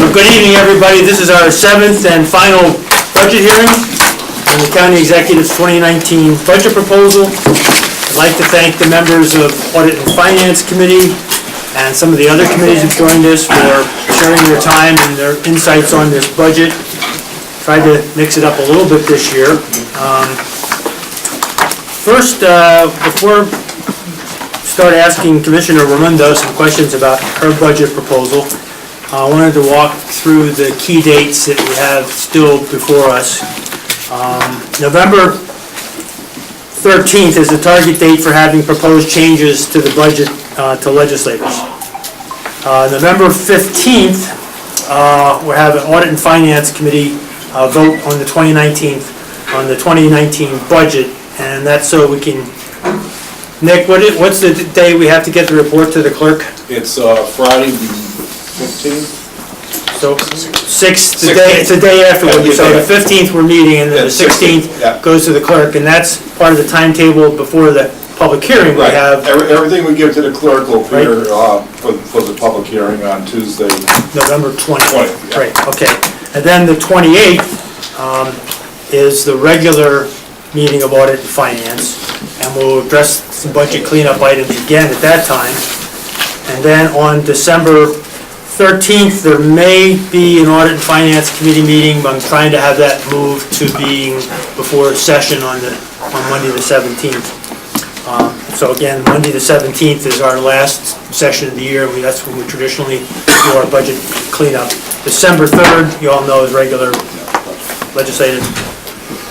Good evening, everybody. This is our seventh and final budget hearing on the County Executive's 2019 budget proposal. I'd like to thank the members of Audit and Finance Committee and some of the other committees who've joined us for sharing their time and their insights on this budget. Tried to mix it up a little bit this year. First, before start asking Commissioner Raimondo some questions about her budget proposal, I wanted to walk through the key dates that we have still before us. November 13th is the target date for having proposed changes to the budget to legislators. November 15th, we'll have an Audit and Finance Committee vote on the 2019 budget, and that's so we can. Nick, what's the day we have to get the report to the clerk? It's Friday the 15th. So 6th, it's the day after. So the 15th we're meeting, and then the 16th goes to the clerk, and that's part of the timetable before the public hearing we have. Everything we give to the clerk will appear for the public hearing on Tuesday, November 20th. Yeah. Right, okay. And then the 28th is the regular meeting of Audit and Finance, and we'll address some budget cleanup items again at that time. And then on December 13th, there may be an Audit and Finance Committee meeting, but I'm trying to have that moved to being before session on Monday the 17th. So again, Monday the 17th is our last session of the year. That's when we traditionally do our budget cleanup. December 3rd, you all know, is regular legislative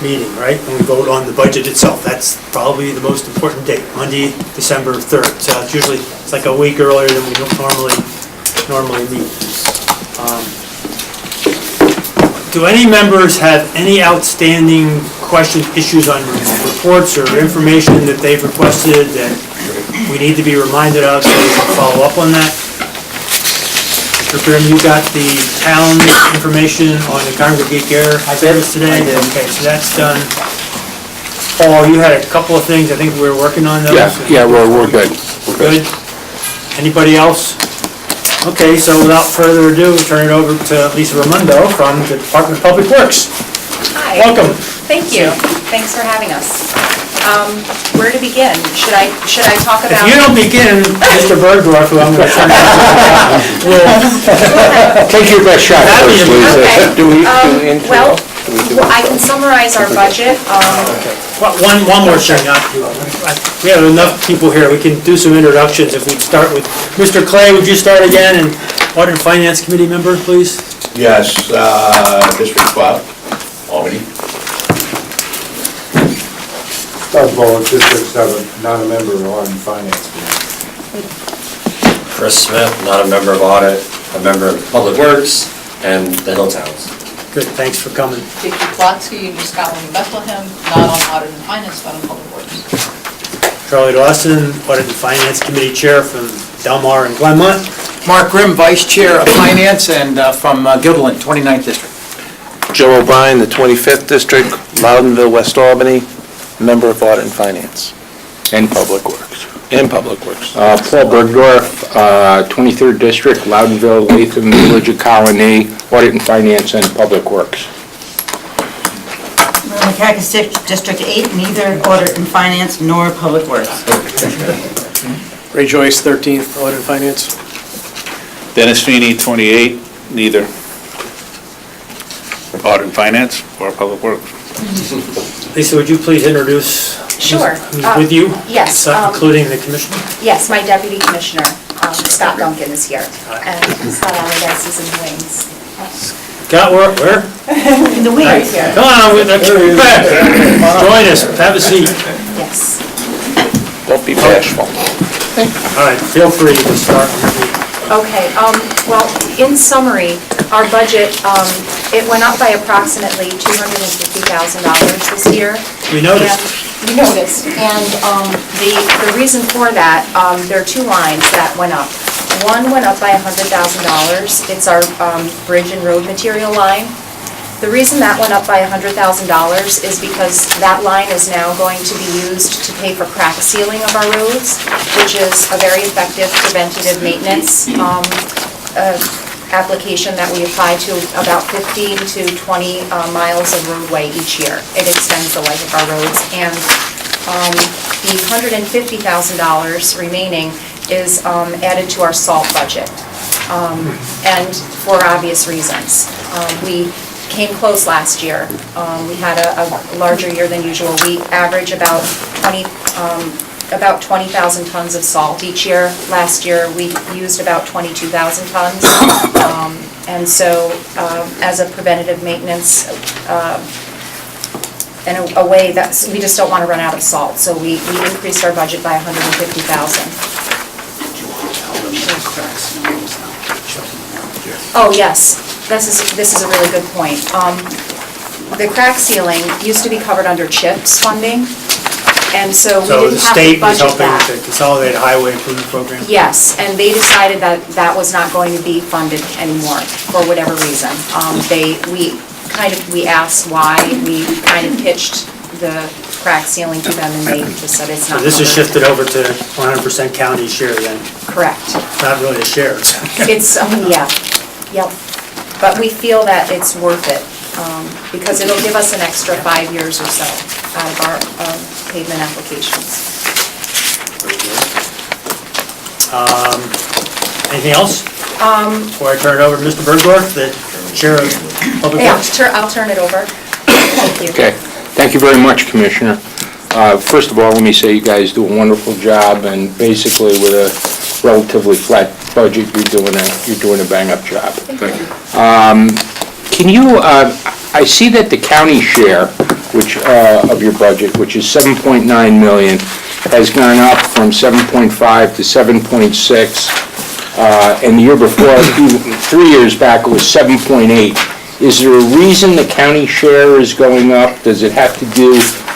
meeting, right? And we vote on the budget itself. That's probably the most important date, Monday, December 3rd. So it's like a week earlier than we normally meet. Do any members have any outstanding questions, issues on reports or information that they've requested that we need to be reminded of so we can follow up on that? Mr. Grimm, you got the town information on the congregate care service today? Okay, so that's done. Paul, you had a couple of things, I think we were working on those? Yeah, we're good. Good. Anybody else? Okay, so without further ado, we'll turn it over to Lisa Raimondo from the Department of Public Works. Hi. Welcome. Thank you. Thanks for having us. Where to begin? Should I talk about? If you don't begin, Mr. Bergdorf, who I'm going to turn it over to, will Take your best shot first, Lisa. Okay. Do we Well, I can summarize our budget. One more thing. We have enough people here. We can do some introductions. If we start with Mr. Clay, would you start again? And Audit and Finance Committee member, please. Yes, District 12, Albany. Doug Bowen, District 7, not a member of Audit and Finance Committee. Chris Smith, not a member of Audit, a member of Public Works, and the Hill Towns. Good, thanks for coming. Vicky Plotsky, New Scotland, Bethlehem, not on Audit and Finance, but on Public Works. Charlie Dawson, Audit and Finance Committee Chair from Delmar and Glenmont. Mark Grimm, Vice Chair of Finance, and from Guilderland, 29th District. Joe O'Brien, the 25th District, Loudonville, West Albany, member of Audit and Finance. And Public Works. Paul Bergdorf, 23rd District, Loudonville, Latham, Village of Colony, Audit and Finance and Public Works. Macacus District 8, neither Audit and Finance nor Public Works. Ray Joyce, 13th, Audit and Finance. Dennis Feeney, 28, neither Audit and Finance or Public Works. Lisa, would you please introduce Sure. who's with you? Yes. Including the commissioner? Yes, my Deputy Commissioner, Scott Duncan, is here. And Scott Allardyce is in the wings. Scott, where? In the Right wings. here. Come on, join us, have a seat. Yes. Don't be bashful. All right, feel free to start. Okay, well, in summary, our budget, it went up by approximately $250,000 this year. We noticed. We noticed, and the reason for that, there are two lines that went up. One went up by $100,000. It's our bridge and road material line. The reason that went up by $100,000 is because that line is now going to be used to pay for crack sealing of our roads, which is a very effective preventative maintenance application that we apply to about 15 to 20 miles of roadway each year. It extends the life of our roads, and the $150,000 remaining is added to our salt budget, and for obvious reasons. We came close last year. We had a larger year than usual. We average about 20,000 tons of salt each year. Last year, we used about 22,000 tons. And so, as a preventative maintenance, in a way that we just don't want to run out of salt. So we increased our budget by $150,000. Oh, yes. This is a really good point. The crack sealing used to be covered under CHIPS funding, and so we So the didn't have to state was budget helping that. with the Consolidated Highway Improvement Program? Yes, and they decided that that was not going to be funded anymore, for whatever reason. We asked why, we kind of pitched the crack sealing to them, and they just said it's So not this is covered. shifted over to 100% county share then? Correct. Not really a share. It's, yeah, yep. But we feel that it's worth it, because it'll give us an extra 5 years or so out of our pavement applications. Anything else? Before I turn it over to Mr. Bergdorf, the Chair of Public Yeah, Works? I'll turn it over. Thank you. Okay, thank you very much, Commissioner. First of all, let me say you guys do a wonderful job, and basically with a relatively flat budget, you're doing a bang-up job. Thank you. Can you, I see that the county share, which, of your budget, which is 7.9 million, has gone up from 7.5 to 7.6, and the year before, 3 years back, it was 7.8. Is there a reason the county share is going up? Does it have to do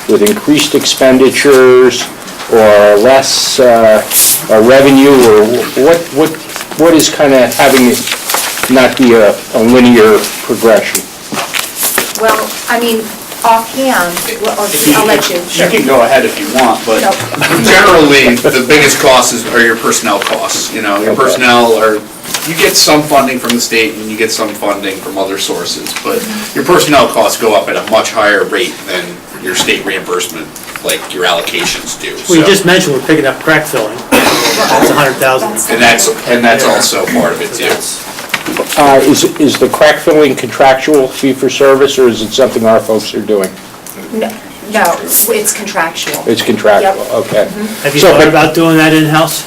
with increased expenditures or less revenue, or what is kind of having it not be a linear progression? Well, I mean, offhand, I'll let you. You can go ahead if you want, but No. generally, the biggest costs are your personnel costs. You know, your personnel are, you get some funding from the state and you get some funding from other sources, but your personnel costs go up at a much higher rate than your state reimbursement, like your allocations do. Well, you So- just mentioned we're picking up crack filling. That's 100,000. And that's also part of it too. Is the crack filling contractual fee for service, or is it something our folks are doing? No, it's contractual. It's contractual, Yep. okay. Have you So, thought but- about doing that in-house?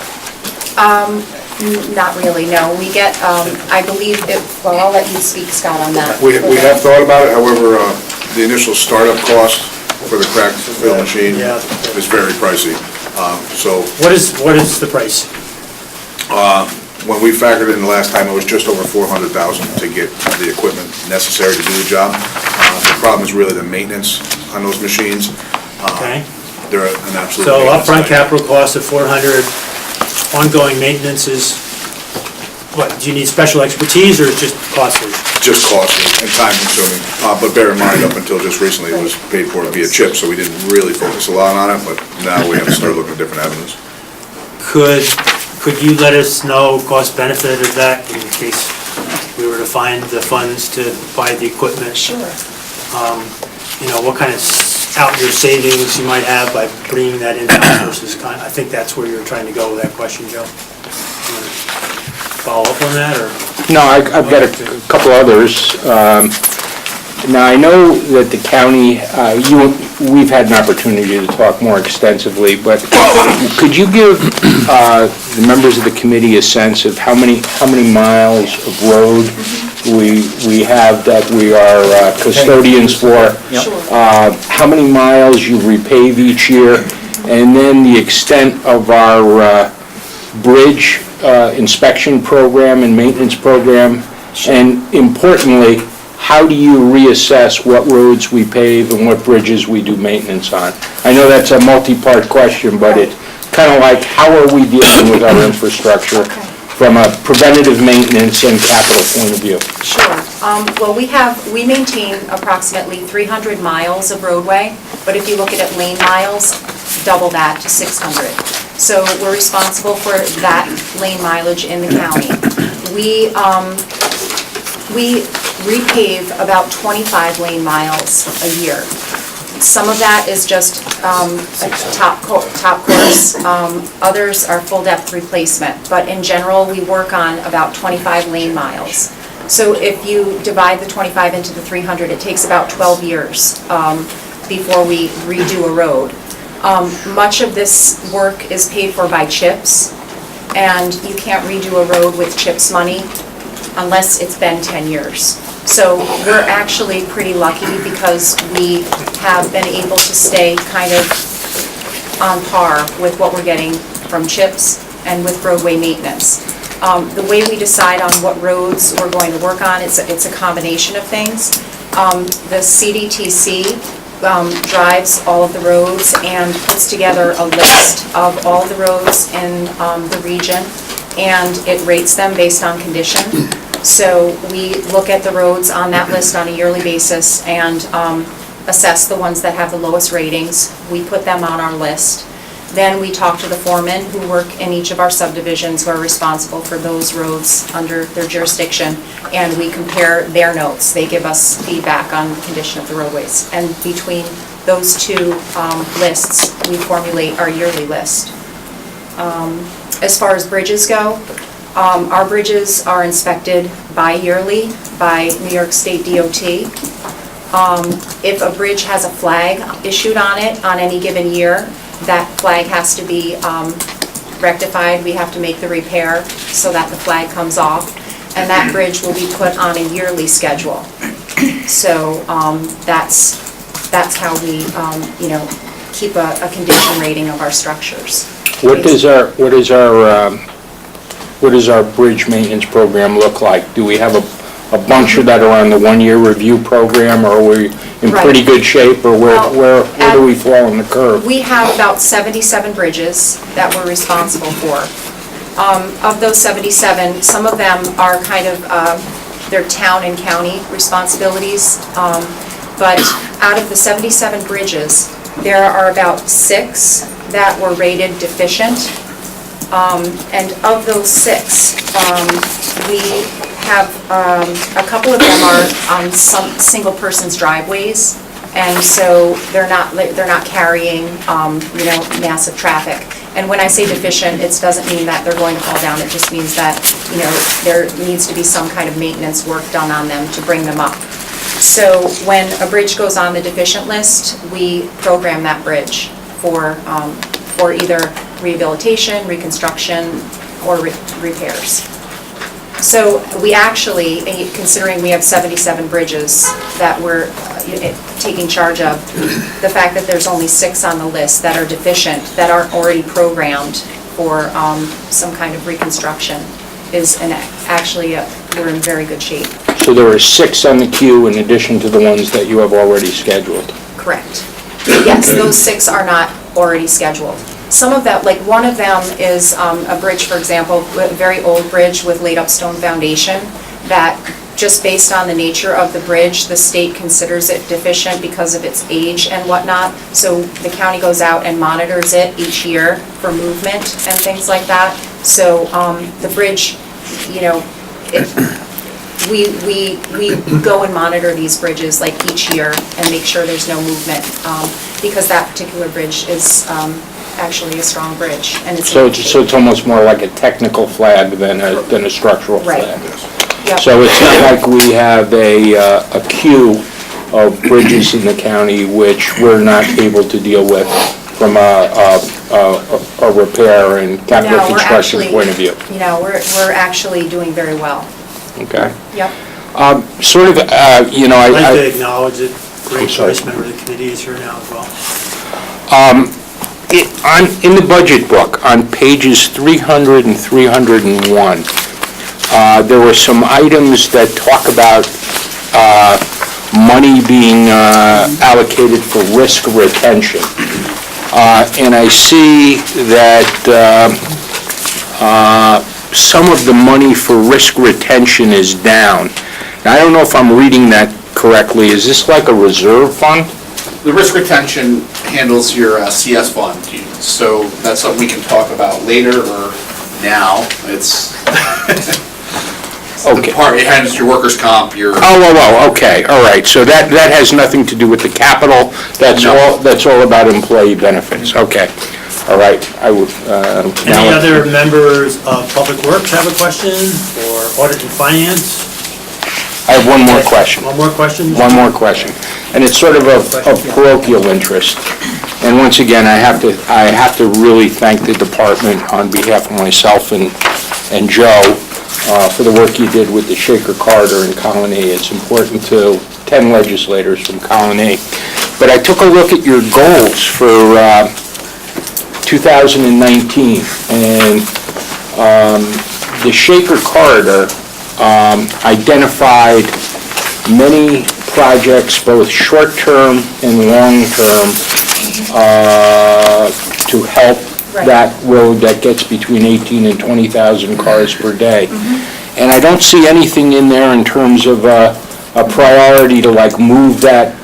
Not really, no. We get, I believe, well, I'll let you speak, Scott, on that. We have thought about it, however, the initial startup cost for the crack fill machine Yeah. is very pricey. So What is the price? when we factored in the last time, it was just over 400,000 to get the equipment necessary to do the job. The problem is really the maintenance on those machines. Okay. They're an absolute. So maintenance upfront nightmare. capital cost of 400, ongoing maintenance is, what, do you need special expertise or it's just costly? Just costly and time consuming. But bear in mind, up until just recently, it was paid for via CHIP, so we didn't really focus a lot on it, but now we have to start looking at different avenues. Could you let us know cost benefit of that in case we were to find the funds to buy the equipment? Sure. You know, what kind of out-year savings you might have by bringing that in-house versus, I think that's where you're trying to go with that question, Joe. You wanna follow up on that, or? No, I've got a couple others. Now, I know that the county, we've had an opportunity to talk more extensively, but could you give the members of the committee a sense of how many miles of road we have that we are custodians for? Sure. How many miles you repave each year, and then the extent of our bridge inspection program and maintenance program, and importantly, how do you reassess what roads we pave and what bridges we do maintenance on? I know that's a multi-part question, but it's kind of like, how are we dealing with our infrastructure from a preventative maintenance and capital point of view? Sure. Well, we maintain approximately 300 miles of roadway, but if you look at it lane miles, double that to 600. So we're responsible for that lane mileage in the county. We repave about 25 lane miles a year. Some of that is just a top course, others are full-depth replacement, but in general, we work on about 25 lane miles. So if you divide the 25 into the 300, it takes about 12 years before we redo a road. Much of this work is paid for by CHIPS, and you can't redo a road with CHIPS money unless it's been 10 years. So we're actually pretty lucky because we have been able to stay kind of on par with what we're getting from CHIPS and with roadway maintenance. The way we decide on what roads we're going to work on, it's a combination of things. The CDTC drives all of the roads and puts together a list of all the roads in the region, and it rates them based on condition. So we look at the roads on that list on a yearly basis and assess the ones that have the lowest ratings. We put them on our list. Then we talk to the foremen who work in each of our subdivisions who are responsible for those roads under their jurisdiction, and we compare their notes. They give us feedback on the condition of the roadways. And between those two lists, we formulate our yearly list. As far as bridges go, our bridges are inspected bi-yearly by New York State DOT. If a bridge has a flag issued on it on any given year, that flag has to be rectified. We have to make the repair so that the flag comes off, and that bridge will be put on a yearly schedule. So that's how we keep a condition rating of our structures. What does our bridge maintenance program look like? Do we have a bunch of that are on the one-year review program, or are we in pretty good shape, or where do we fall on the curve? We have about 77 bridges that we're responsible for. Of those 77, some of them are kind of, they're town and county responsibilities, but out of the 77 bridges, there are about 6 that were rated deficient. And of those 6, we have, a couple of them are on some single person's driveways, and so they're not carrying, massive traffic. And when I say deficient, it doesn't mean that they're going to fall down, it just means that, there needs to be some kind of maintenance work done on them to bring them up. So when a bridge goes on the deficient list, we program that bridge for either rehabilitation, reconstruction, or repairs. So we actually, considering we have 77 bridges that we're taking charge of, the fact that there's only 6 on the list that are deficient, that aren't already programmed for some kind of reconstruction, is we're in very good shape. So there are 6 on the queue in addition to the ones that you have already scheduled? Correct. Yes, those 6 are not already scheduled. Some of that, like one of them is a bridge, for example, a very old bridge with laid-up stone foundation that, just based on the nature of the bridge, the state considers it deficient because of its age and whatnot. So the county goes out and monitors it each year for movement and things like that. So the bridge, we go and monitor these bridges like each year and make sure there's no movement because that particular bridge is actually a strong bridge, and it's so it's almost more like a technical flag than a structural flag. Yep. So it's not like we have a queue of bridges in the county which we're not able to deal with from a repair and capital construction point of view. We're actually doing very well. Okay. Yep. I'd like to acknowledge that Ray Joyce, member of the committee, is here now as well. In the budget book, on pages 300 and 301, there were some items that talk about money being allocated for risk retention. And I see that some of the money for risk retention is down. Now, I don't know if I'm reading that correctly. Is this like a reserve fund? The risk retention handles your CS fund, so that's something we can talk about later or now. It's Okay. It handles your workers' comp, your. Okay, all right, so that has nothing to do with the capital, No. that's all about employee benefits, okay, all right, I would, Any other members of Public Works have a question, or Audit and Finance? I have one more question. One more question? One more question, and it's sort of parochial interest. And once again, I have to really thank the department on behalf of myself and Joe for the work you did with the Shaker Corridor in Colony. It's important to 10 legislators from Colony. But I took a look at your goals for 2019, and the Shaker Corridor identified many projects, both short-term and long-term, to help that road that gets between 18 and 20,000 cars per day. And I don't see anything in there in terms of a priority to like move that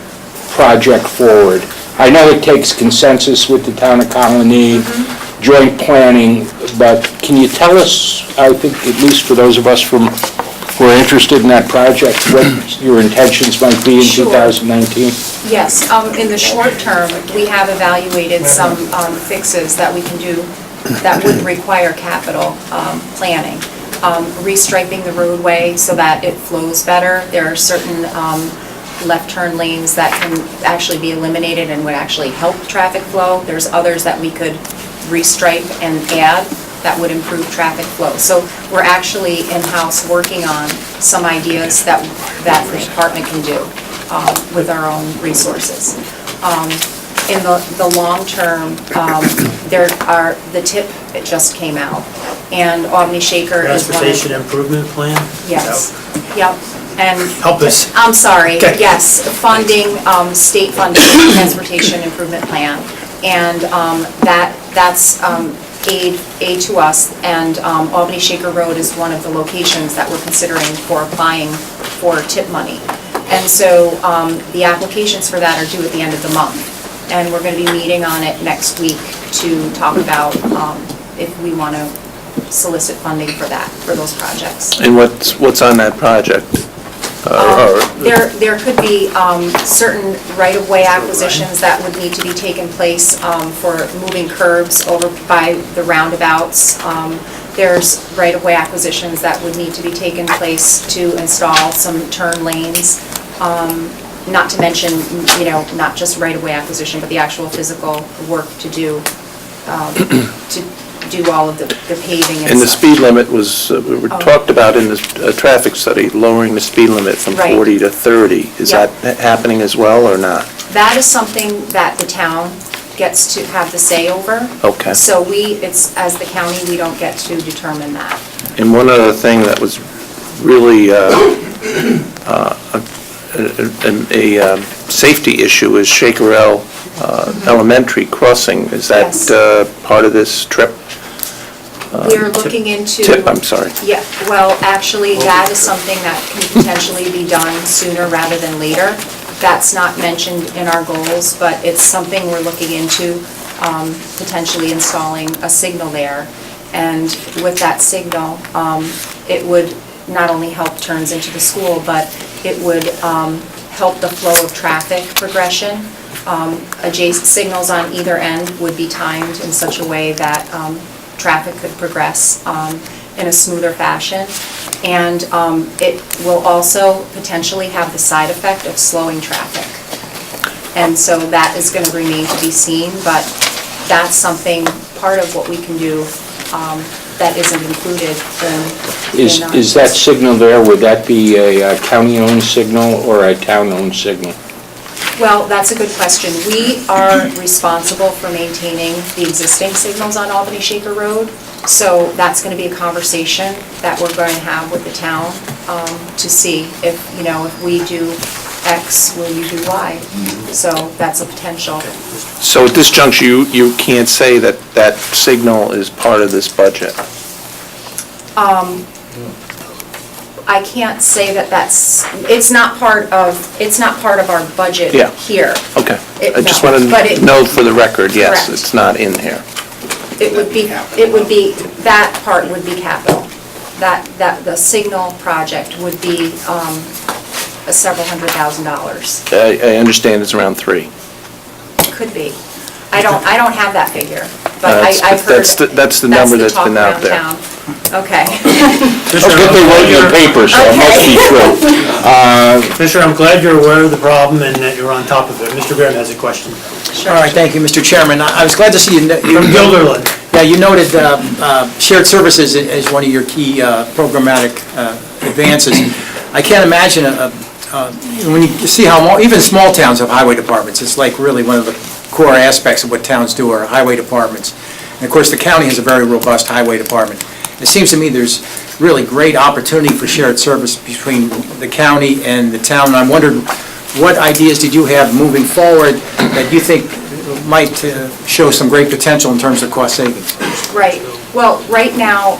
project forward. I know it takes consensus with the town of Colony, joint planning, but can you tell us, I think at least for those of us who are interested in that project, what your intentions might be in Sure. 2019? Yes, in the short term, we have evaluated some fixes that we can do that wouldn't require capital planning. Restriping the roadway so that it flows better. There are certain left turn lanes that can actually be eliminated and would actually help traffic flow. There's others that we could restripe and add that would improve traffic flow. So we're actually in-house working on some ideas that the department can do with our own resources. In the long term, the TIP, it just came out, and Albany Shaker is one of... Transportation Improvement Plan? Yes, yep, and... Help us. I'm sorry, Okay. yes, funding, state funding, Transportation Improvement Plan, and that's aid to us, and Albany Shaker Road is one of the locations that we're considering for applying for TIP money. And so the applications for that are due at the end of the month, and we're going to be meeting on it next week to talk about if we want to solicit funding for that, for those projects. And what's on that project? There could be certain right-of-way acquisitions that would need to be taken place for moving curbs over by the roundabouts. There's right-of-way acquisitions that would need to be taken place to install some turn lanes. Not to mention, not just right-of-way acquisition, but the actual physical work to do all of the paving and And the such. speed limit was, we talked about in the traffic study, lowering the speed limit from Right. 40 to 30. Is Yep. that happening as well or not? That is something that the town gets to have the say over. Okay. So as the county, we don't get to determine that. And one other thing that was really a safety issue is Shaker Elementary crossing. Is that Yes. part of this trip? We're looking into... TIP, I'm sorry. Yeah, well, actually, that is something that can potentially be done sooner rather than later. That's not mentioned in our goals, but it's something we're looking into, potentially installing a signal there. And with that signal, it would not only help turns into the school, but it would help the flow of traffic progression. Adjacent signals on either end would be timed in such a way that traffic could progress in a smoother fashion. And it will also potentially have the side effect of slowing traffic. And so that is going to remain to be seen, but that's something, part of what we can do that isn't included in... Is that signal there, would that be a county-owned signal or a town-owned signal? Well, that's a good question. We are responsible for maintaining the existing signals on Albany Shaker Road, so that's going to be a conversation that we're going to have with the town to see if we do X, will you do Y? So that's a potential. So at this juncture, you can't say that that signal is part of this budget? I can't say that it's not part of our budget Yeah. here. Okay. It- I just no, want but to it- know for the record, yes, Correct. it's not in here. It would be, that part would be capital. that the signal project would be several $100,000. I understand it's around 3. Could be. I don't have that figure, but I've heard. That's the number that's been out there. That's the talk around town. Okay. That's what they wrote in the paper, so it must be true. Commissioner, I'm glad you're aware of the problem and that you're on top of it. Mr. Graham has a question. All right, thank you, Mr. Chairman. I was glad to see you. From Gilderland. Yeah, you noted shared services as one of your key programmatic advances. I can't imagine, when you see how, even small towns have highway departments, it's like really one of the core aspects of what towns do are highway departments. And of course, the county has a very robust highway department. It seems to me there's really great opportunity for shared service between the county and the town. And I wondered, what ideas did you have moving forward that you think might show some great potential in terms of cost savings? Right. Well, right now,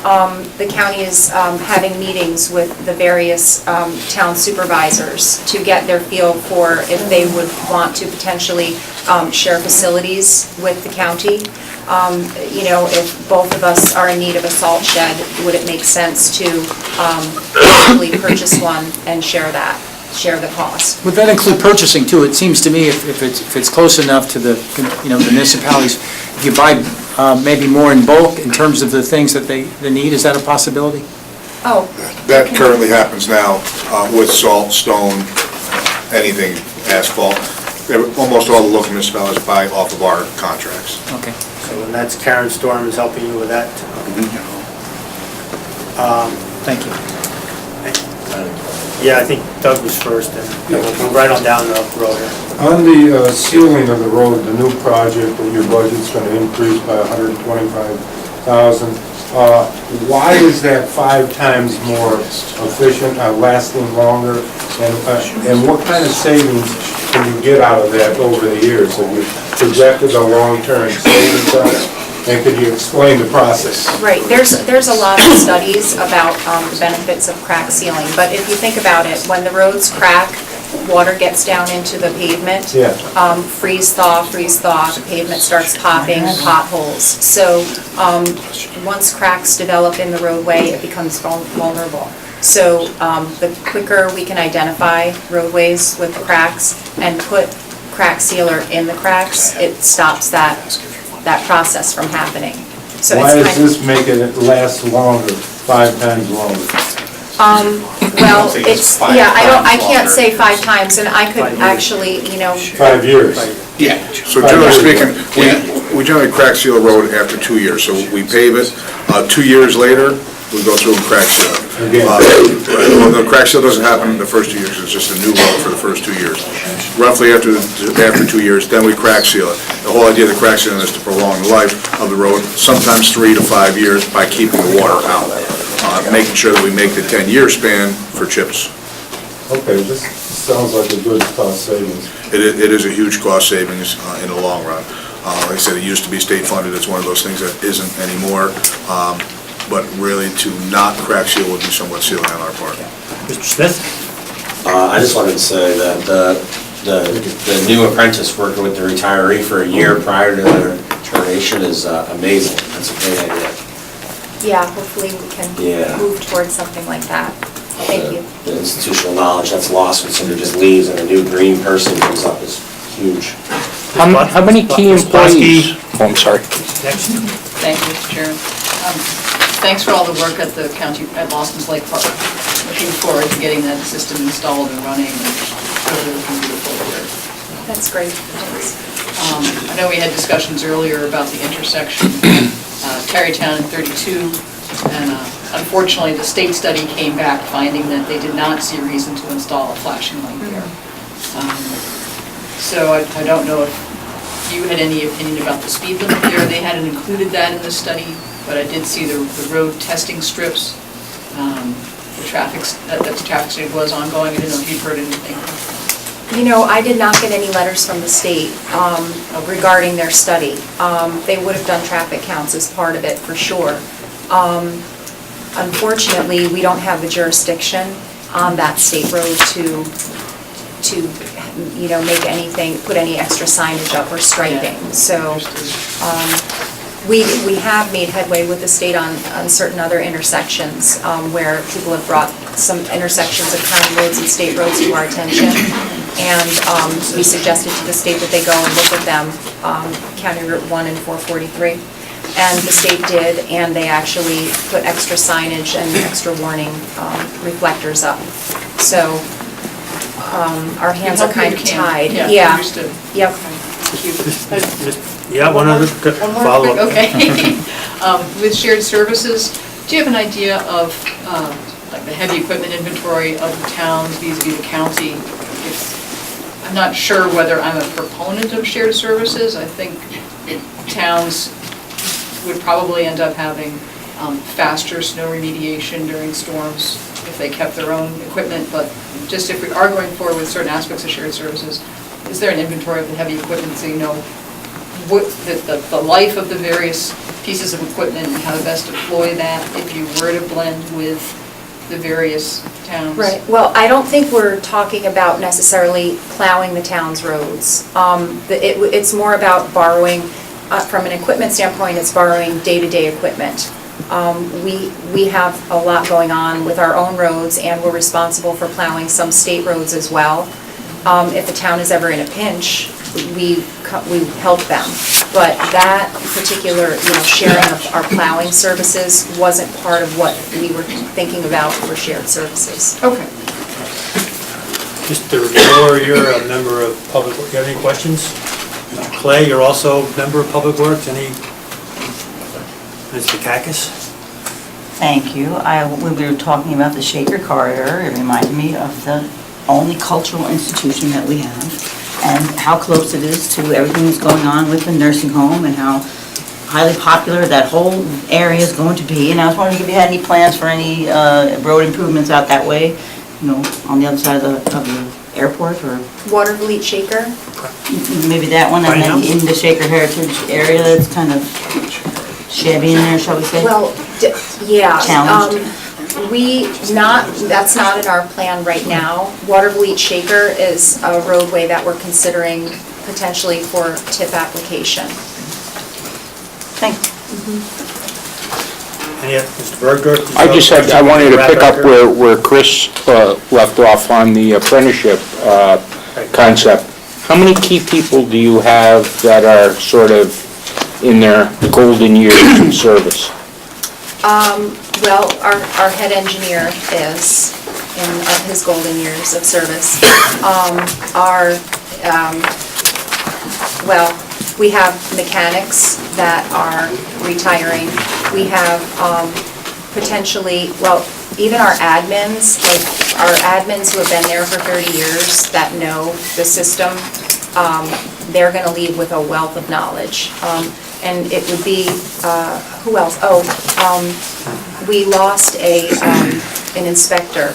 the county is having meetings with the various town supervisors to get their feel for if they would want to potentially share facilities with the county. You know, if both of us are in need of a salt shed, would it make sense to possibly purchase one and share the cost? Would that include purchasing too? It seems to me if it's close enough to the, municipalities, if you buy maybe more in bulk in terms of the things that they need, is that a possibility? Oh. That currently happens now with salt, stone, anything, asphalt. Almost all the local municipalities buy off of our contracts. Okay. So, and that's Karen Storm is helping you with that. Thank you. Yeah, I think Doug was first, and we'll move right on down the road here. On the sealing of the road, the new project, where your budget's going to increase by $125,000, why is that 5 times more efficient, lasting longer, and what kind of savings can you get out of that over the years? Have you projected a long-term savings on it? And could you explain the process? Right, there's a lot of studies about the benefits of crack sealing, but if you think about it, when the roads crack, water gets down into the pavement. Yeah. Freeze thaw, the pavement starts popping, potholes. So once cracks develop in the roadway, it becomes vulnerable. So the quicker we can identify roadways with cracks and put crack sealer in the cracks, it stops that process from happening. So why it's is this making it last longer, 5 times longer? Well, it's, yeah, I can't say 5 times, and I could actually, 5 years. Yeah. So generally speaking, we generally crack seal a road after 2 years. So we pave it, 2 years later, we go through and crack seal it. Well, the crack seal doesn't happen in the first 2 years, it's just a new road for the first 2 years. Roughly after 2 years, then we crack seal it. The whole idea of the crack sealing is to prolong the life of the road, sometimes 3 to 5 years by keeping the water out. Making sure that we make the 10-year span for chips. Okay, this sounds like a good cost savings. It is a huge cost savings in the long run. Like I said, it used to be state funded, it's one of those things that isn't anymore. But really, to not crack seal would be somewhat silly on our part. Mr. Smith? I just wanted to say that the new apprentice working with the retiree for a year prior to their termination is amazing. That's a great idea. yeah, hopefully we can move towards something like that. Thank you. The institutional knowledge that's lost when somebody just leaves and a new green person comes up is huge. How many key employees? Oh, I'm sorry. Next. Thank you, Mr. Chairman. Thanks for all the work at the county, at Lawson's Lake Park. Looking forward to getting that system installed and running and really looking beautiful here. That's great. I know we had discussions earlier about the intersection, Tarrytown and 32, and unfortunately, the state study came back finding that they did not see a reason to install a flashing light there. So I don't know if you had any opinion about the speed limit there. They hadn't included that in the study, but I did see the road testing strips. The traffic study was ongoing. I didn't know if you'd heard anything. I did not get any letters from the state regarding their study. They would have done traffic counts as part of it, for sure. Unfortunately, we don't have the jurisdiction on that state road to make anything, put any extra signage up or striping. So We have made headway with the state on certain other intersections, where people have brought some intersections of county roads and state roads to our attention. And we suggested to the state that they go and look at them, County Route 1 and 443. And the state did, and they actually put extra signage and extra warning reflectors up. So our hands are kind of tied. Yeah, understood. Yep. Thank you. Yeah, one other One more follow-up. quick, okay. With shared services, do you have an idea of, like, the heavy equipment inventory of the towns vis-a-vis the county? I'm not sure whether I'm a proponent of shared services. I think towns would probably end up having faster snow remediation during storms if they kept their own equipment, but just if we are going forward with certain aspects of shared services, is there an inventory of the heavy equipment so you know what the life of the various pieces of equipment and how to best deploy that if you were to blend with the various towns? Right, well, I don't think we're talking about necessarily plowing the town's roads. It's more about borrowing, from an equipment standpoint, it's borrowing day-to-day equipment. We have a lot going on with our own roads, and we're responsible for plowing some state roads as well. If the town is ever in a pinch, we help them. But that particular, sharing of our plowing services wasn't part of what we were thinking about for shared services. Okay. Mr. Moore, you're a member of Public Works. You have any questions? Clay, you're also a member of Public Works. Any? Mr. Kakis? Thank you. When we were talking about the Shaker Corridor, it reminded me of the only cultural institution that we have, and how close it is to everything that's going on with the nursing home, and how highly popular that whole area is going to be. And I was wondering if you had any plans for any road improvements out that way, on the other side of the airport, or Watervliet Shaker? maybe that one, and then in the Shaker Heritage area that's kind of shabby in there, shall we say? Well, yeah. Challenged. That's not in our plan right now. Watervliet Shaker is a roadway that we're considering potentially for TIP application. Thanks. Any other, Mr. Bergdorf? I wanted to pick up where Chris left off on the apprenticeship concept. How many key people do you have that are sort of in their golden years of service? Well, our head engineer is in his golden years of service. We have mechanics that are retiring. We have potentially, even our admins, like our admins who have been there for 30 years that know the system, they're going to leave with a wealth of knowledge. And it would be, who else? We lost an inspector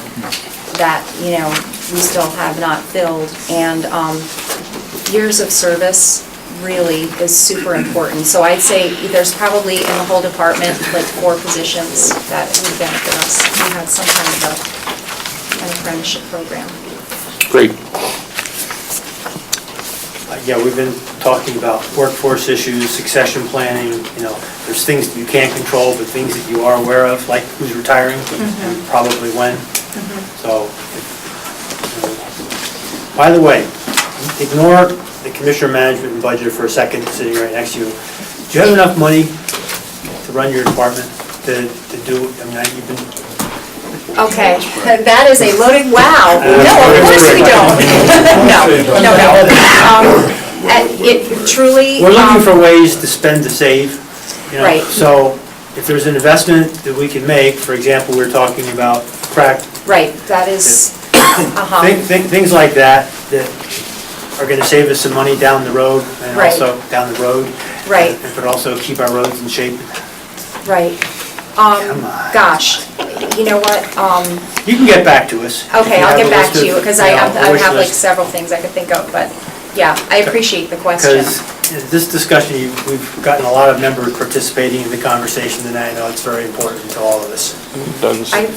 that, we still have not filled. And years of service really is super important. So I'd say there's probably in the whole department like 4 positions that would benefit us. We had some kind of an apprenticeship program. Great. Yeah, we've been talking about workforce issues, succession planning, there's things that you can't control, but things that you are aware of, like who's retiring and probably when. So, by the way, ignore the commissioner management and budget for a second, sitting right next to you. Do you have enough money to run your department to do, you've been... Okay, that is a loaded, wow. No, of course we don't. No. It truly. We're looking for ways to spend to save, Right. So if there's an investment that we can make, for example, we're talking about crack. Right, that is, Things like that are gonna save us some money down the road and Right. also down the road. Right. But also keep our roads in shape. right. Come on. Gosh, you know what? You can get back to us. Okay, I'll get back to you, because I a wish have like list. several things I could think of, but yeah, I appreciate the question. Because this discussion, we've gotten a lot of members participating in the conversation tonight. I know it's very important to all of us.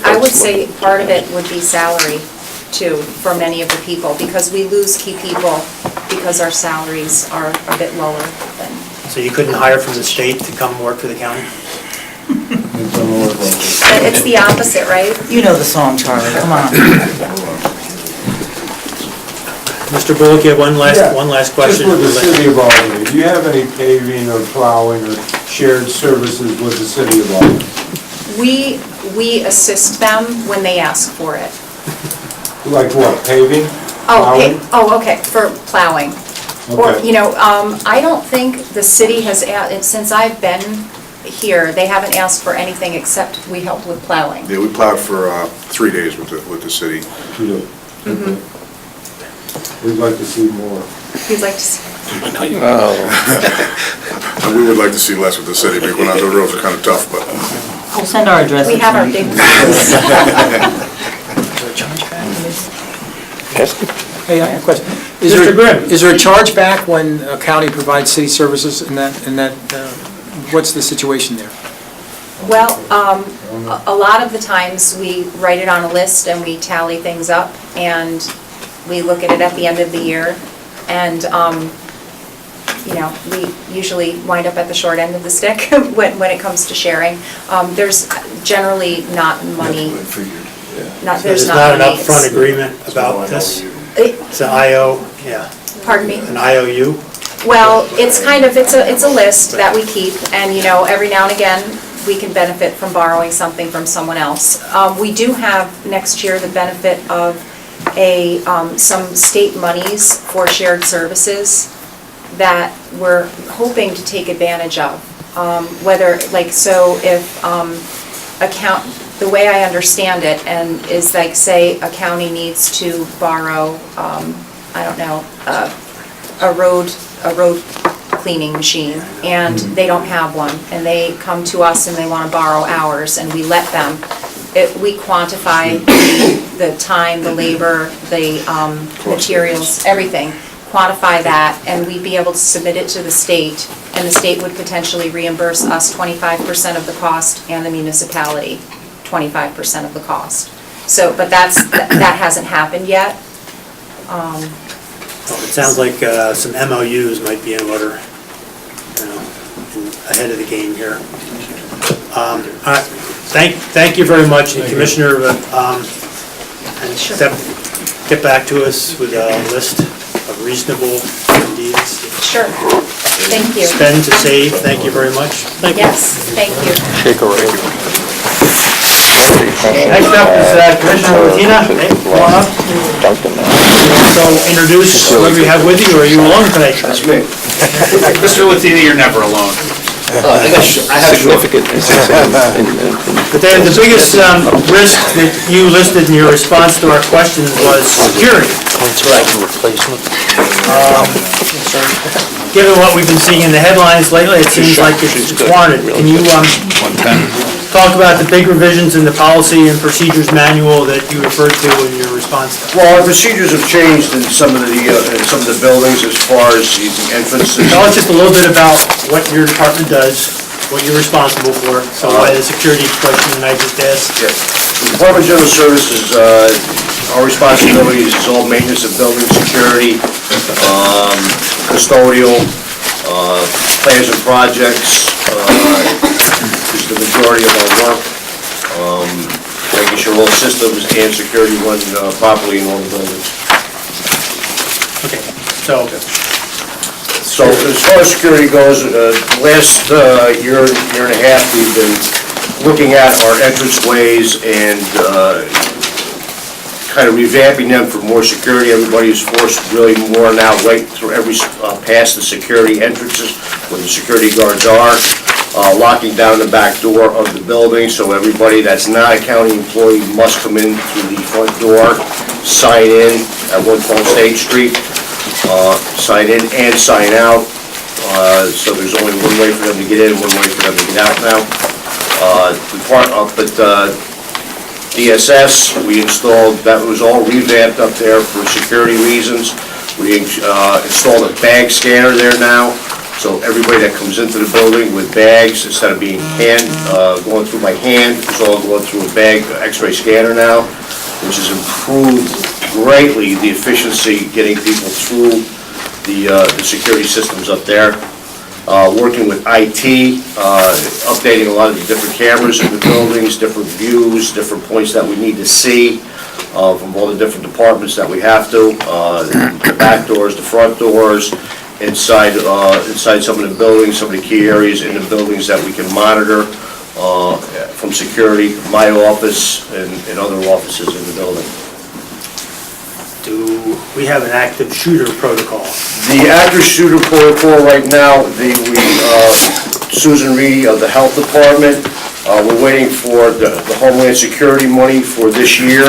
I would say part of it would be salary too, for many of the people, because we lose key people because our salaries are a bit lower than So you couldn't hire from the state to come work for the county? It's the opposite, right? You know the song, Charlie, come on. Mr. Bullock, you have one last question? Just with the city of Albany, do you have any paving or plowing or shared services with the city of Albany? We assist them when they ask for it. Like what, paving? Okay, for plowing. Or, Okay. you know, I don't think the city has, since I've been here, they haven't asked for anything except we help with plowing. Yeah, we plowed for 3 days with the city. You do? We'd like to see more. He'd like to see. Oh, And we would like to see less with the city, because the roads are kind of tough, but We'll send our address. We have our big plans. Hey, I have a question. Mr. Grimm. Is there a chargeback when a county provides city services in that, what's the situation there? Well, a lot of the times, we write it on a list and we tally things up, and we look at it at the end of the year, and, you know, we usually wind up at the short end of the stick when it comes to sharing. There's generally not money, there's not an money. upfront agreement about this? It's an Pardon me? an IOU? Well, it's kind of, it's a list that we keep, and, you know, every now and again, we can benefit from borrowing something from someone else. We do have next year the benefit of some state monies for shared services that we're hoping to take advantage of. Whether, like, so if the way I understand it, and is like, say, a county needs to borrow, I don't know, a road cleaning machine, and they don't have one, and they come to us and they want to borrow ours, and we let them. We quantify the time, the labor, the materials, everything, quantify that, and we'd be able to submit it to the state, and the state would potentially reimburse us 25% of the cost, and the municipality 25% of the cost. So, but that hasn't happened yet. It sounds like some MOUs might be in order, you know, ahead of the game here. All right, thank you very much, and Commissioner, and get back to us with a list of reasonable deeds. Sure, thank you. Spend to save, thank you very much. Yes, thank you. shake a rake. Next up is Commissioner Latina. Hey, come on up. Duncan now. So introduce whoever you have with you, or are you alone today? That's me. Mr. Latina, you're never alone. Significant. But then the biggest risk that you listed in your response to our questions was security. Given what we've been seeing in the headlines lately, it seems like it's warranted. Can you talk about the big revisions in the policy and procedures manual that you referred to in your response? Well, our procedures have changed in some of the buildings as far as the entrances. Tell us just a little bit about what your department does, what you're responsible for, so why the security question that I just asked. Yes. The Department of General Services, our responsibility is all maintenance of building security, custodial, plans and projects, is the majority of our work. Making sure all systems and security run properly in all the buildings. Okay, so So as far as security goes, last year and a half, we've been looking at our entranceways and kind of revamping them for more security. Everybody is forced really more now right through past the security entrances where the security guards are, locking down the back door of the building, so everybody that's not a county employee must come in through the front door, sign in at 112 State Street, sign in and sign out, so there's only one way for them to get in, one way for them to get out now. DSS, we installed, that was all revamped up there for security reasons. We installed a bag scanner there now, so everybody that comes into the building with bags, instead of being going through by hand, it's all going through a bag X-ray scanner now, which has improved greatly the efficiency getting people through the security systems up there. working with IT, updating a lot of the different cameras in the buildings, different views, different points that we need to see from all the different departments that we have to, the back doors, the front doors, inside some of the buildings, some of the key areas in the buildings that we can monitor from security, my office, and other offices in the building. Do we have an active shooter protocol? The active shooter protocol right now, Susan Reedy of the Health Department, we're waiting for the Homeland Security money for this year,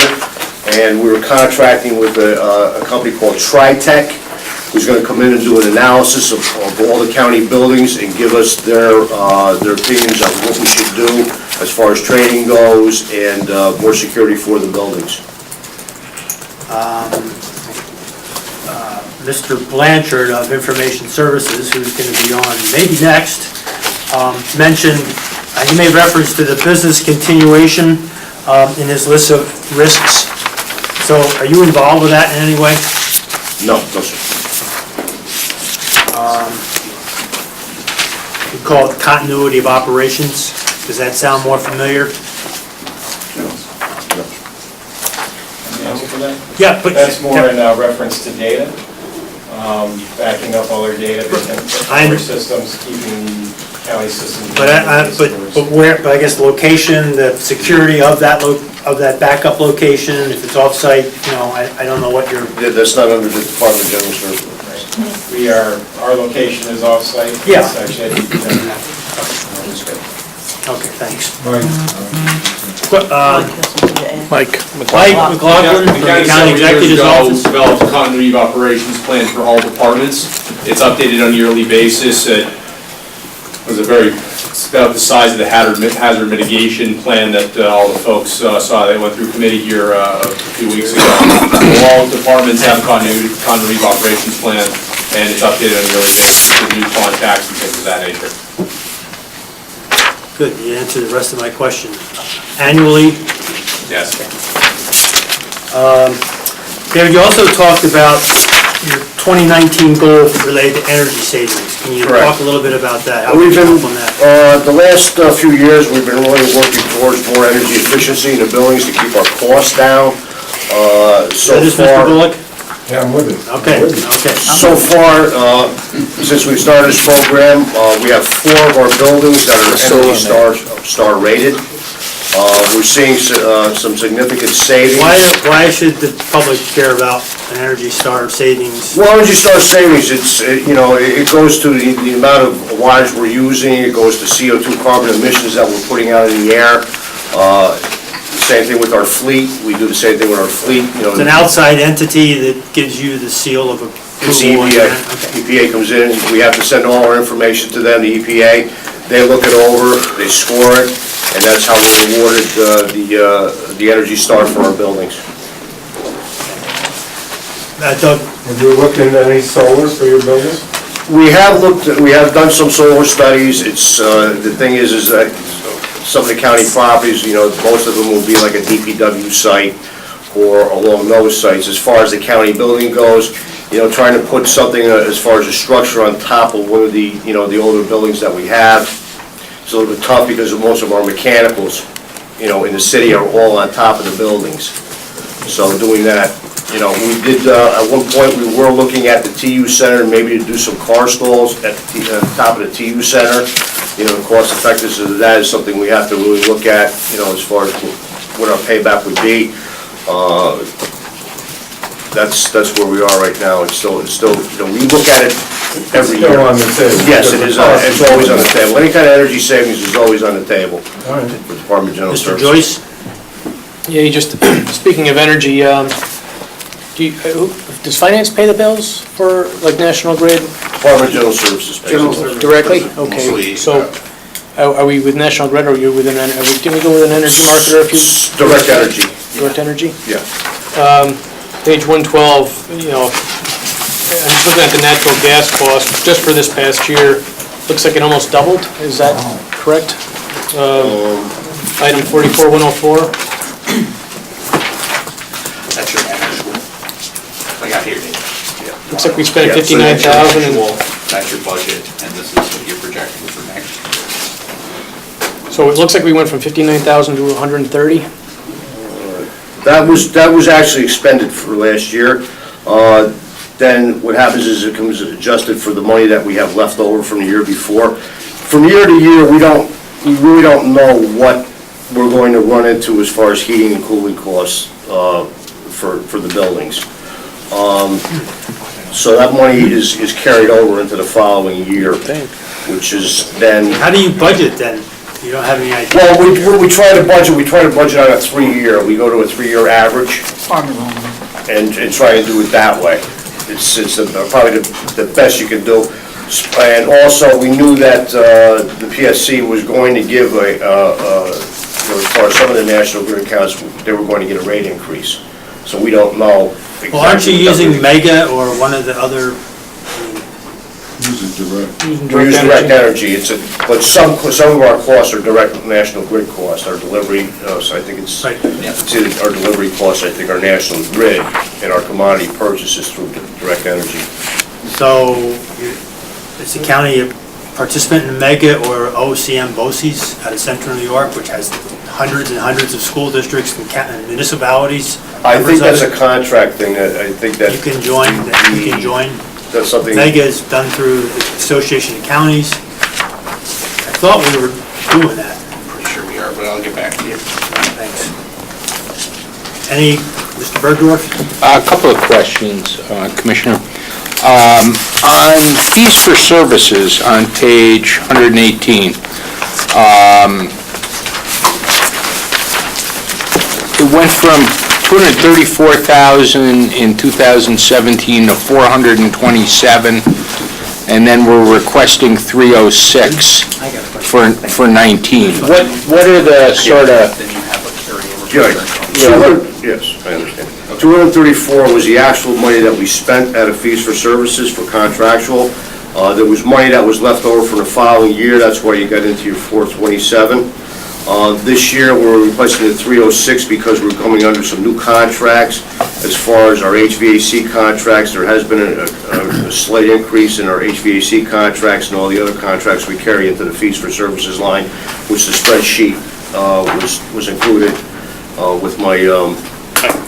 and we were contracting with a company called TriTech, who's going to come in and do an analysis of all the county buildings and give us their opinions on what we should do as far as training goes and more security for the buildings. Mr. Blanchard of Information Services, who's going to be on maybe next, mentioned, he made reference to the business continuation in his list of risks. So are you involved with that in any way? No, sir. We call it continuity of operations. Does that sound more familiar? Answer for that? Yeah, but... That's more in reference to data, backing up all our data, our systems, keeping county systems. But I guess the location, the security of that backup location, if it's off-site, I don't know what you're... Yeah, that's not under the Department of General Services. Our location is off-site. Yeah. It's actually at the- Okay, thanks. Mike. Mike McLaughlin from the County Executive's Office. Developed a continuity of operations plan for all departments. It's updated on a yearly basis. It was it's about the size of the hazard mitigation plan that all the folks saw that went through committee here a few weeks ago. All departments have a continuity of operations plan, and it's updated on a yearly basis with new contacts and things of that nature. Good, you answered the rest of my question. Annually, Yes. David, you also talked about your 2019 goal related to energy savings. Can you Correct. talk a little bit about that? How We've did you been, help on that? the last few years, we've been really working towards more energy efficiency in the buildings to keep our costs down. So Is this far, Mr. Bullock? Yeah, I'm with it. Okay, okay. so far, since we started this program, we have 4 of our buildings that are Energy Star rated. We're seeing some significant savings. Why should the public care about an Energy Star savings? Well, Energy Star savings, it goes to the amount of wattage we're using, it goes to CO2 carbon emissions that we're putting out in the air. Same thing with our fleet, we do the same thing with our fleet. It's an outside entity that gives you the seal of It's the approval. EPA. Okay. EPA comes in, we have to send all our information to them, the EPA. They look it over, they score it, and that's how we're awarded the Energy Star for our buildings. Doug? Have you looked into any solar for your building? We have done some solar studies. The thing is that some of the county properties, most of them will be like a DPW site or along those sites. As far as the county building goes, trying to put something as far as a structure on top of one of the, the older buildings that we have, it's a little bit tough because most of our mechanicals, in the city are all on top of the buildings. So doing that, we did, at one point, we were looking at the TU Center, maybe to do some car stalls at the top of the TU Center. The cost effectiveness of that is something we have to really look at, as far as what our payback would be. That's where we are right now. It's still, we look at it every year. Still on the table. Yes, it is, it's always on the table. Any kind of energy savings is always on the table All right. for the Department of General Mr. Services. Joyce? Yeah, you just, speaking of energy, does finance pay the bills for, like, National Grid Department of General Services pays. directly? Okay, so are we with National Grid, or are you within, can we go with an energy marketer if you? Direct energy, Direct energy? yeah. Page 112, I'm just looking at the natural gas cost, just for this past year, looks like it almost doubled, is that correct? Item 44104? That's your actual. I got here, Dave. Looks like we spent Yeah, so that's 59,000 and Actual that's your budget, and this is what you're projecting for next year. So it looks like we went from 59,000 to 130? That was actually expended for last year. Then what happens is it comes adjusted for the money that we have left over from the year before. From year to year, we really don't know what we're going to run into as far as heating and cooling costs for the buildings. So that money is carried over into the following year, which is then... How do you budget then? You don't have any idea? Well, we try to budget on a 3-year. We go to a 3-year average and try and do it that way. It's probably the best you can do. And also, we knew that the PSC was going to give as far as some of the National Grid accounts, they were going to get a rate increase. So we don't know exactly. Well, aren't you using Mega or one of the other? We use direct energy. But some of our costs are direct National Grid costs. Our delivery, so I think it's our delivery costs, I think, are National Grid, and our commodity purchases through direct energy. So, is the county a participant in Mega or OCM BOCES out of Central New York, which has hundreds and hundreds of school districts and municipalities? I think that's a contract thing. I think that you can join. That's something. Mega is done through the Association of Counties. I thought we were doing that. Pretty sure we are, but I'll get back to you. Thanks. Any, Mr. Bergdorf? A couple of questions, Commissioner. On fees for services on page 118, it went from $234,000 in 2017 to $427, and then we're requesting $306 for 19. What are the sort of... Then you have a carryover. Yes, I understand. 234 was the actual money that we spent out of fees for services for contractual. There was money that was left over from the following year. That's why you got into your 427. This year, we're replacing the 306 because we're coming under some new contracts. As far as our HVAC contracts, there has been a slight increase in our HVAC contracts and all the other contracts we carry into the fees for services line, which the spreadsheet was included with my...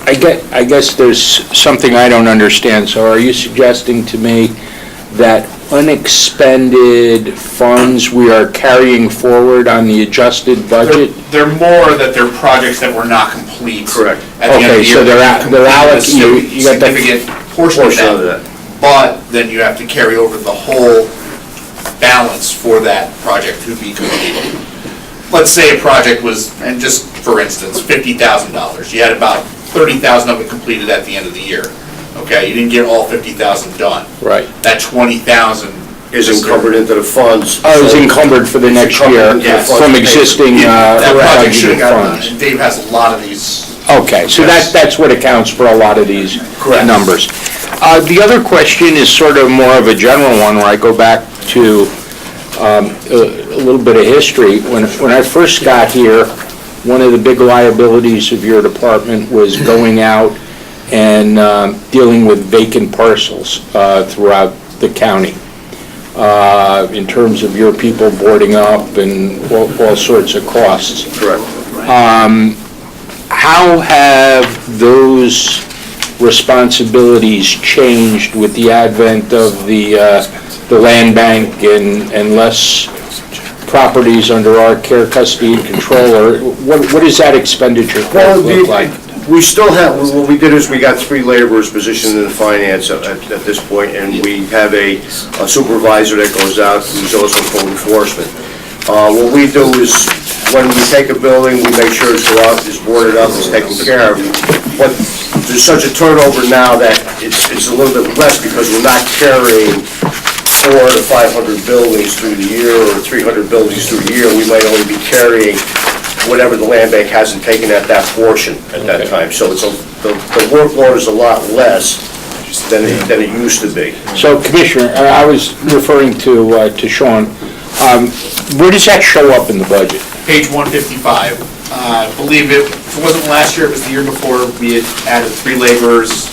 I guess there's something I don't understand. So are you suggesting to me that unexpended funds we are carrying forward on the adjusted budget? They're more that they're projects that were not complete. Correct. At the end of the year. So they're allocated, you got the significant portion of that. But then you have to carry over the whole balance for that project to be completed. Let's say a project was, and just for instance, $50,000. You had about 30,000 of it completed at the end of the year. Okay, you didn't get all 50,000 done. Right. That 20,000 is encumbered into the funds. Oh, it's encumbered for the next year from existing that project should budgeted have gotten done. funds. And Dave has a lot of these. Okay, so that's what accounts for a lot of these numbers. The other question is sort of more of a general one, where I go back to a little bit of history. When I first got here, one of the big liabilities of your department was going out and dealing with vacant parcels throughout the county, in terms of your people boarding up and all sorts of costs. Correct. How have those responsibilities changed with the advent of the land bank and less properties under our care, custody, and control? Or what does that expenditure look like? We still have, what we did is we got 3 laborers positioned in finance at this point, and we have a supervisor that goes out who's also code enforcement. What we do is, when we take a building, we make sure it's boarded up, it's taken care of. But there's such a turnover now that it's a little bit less because we're not carrying 400 to 500 buildings through the year or 300 buildings through the year. We might only be carrying whatever the land bank hasn't taken at that portion at that time. So it's the workload is a lot less than it used to be. So, Commissioner, I was referring to Sean. Where does that show up in the budget? Page 155. I believe if it wasn't last year, it was the year before, we had added 3 laborers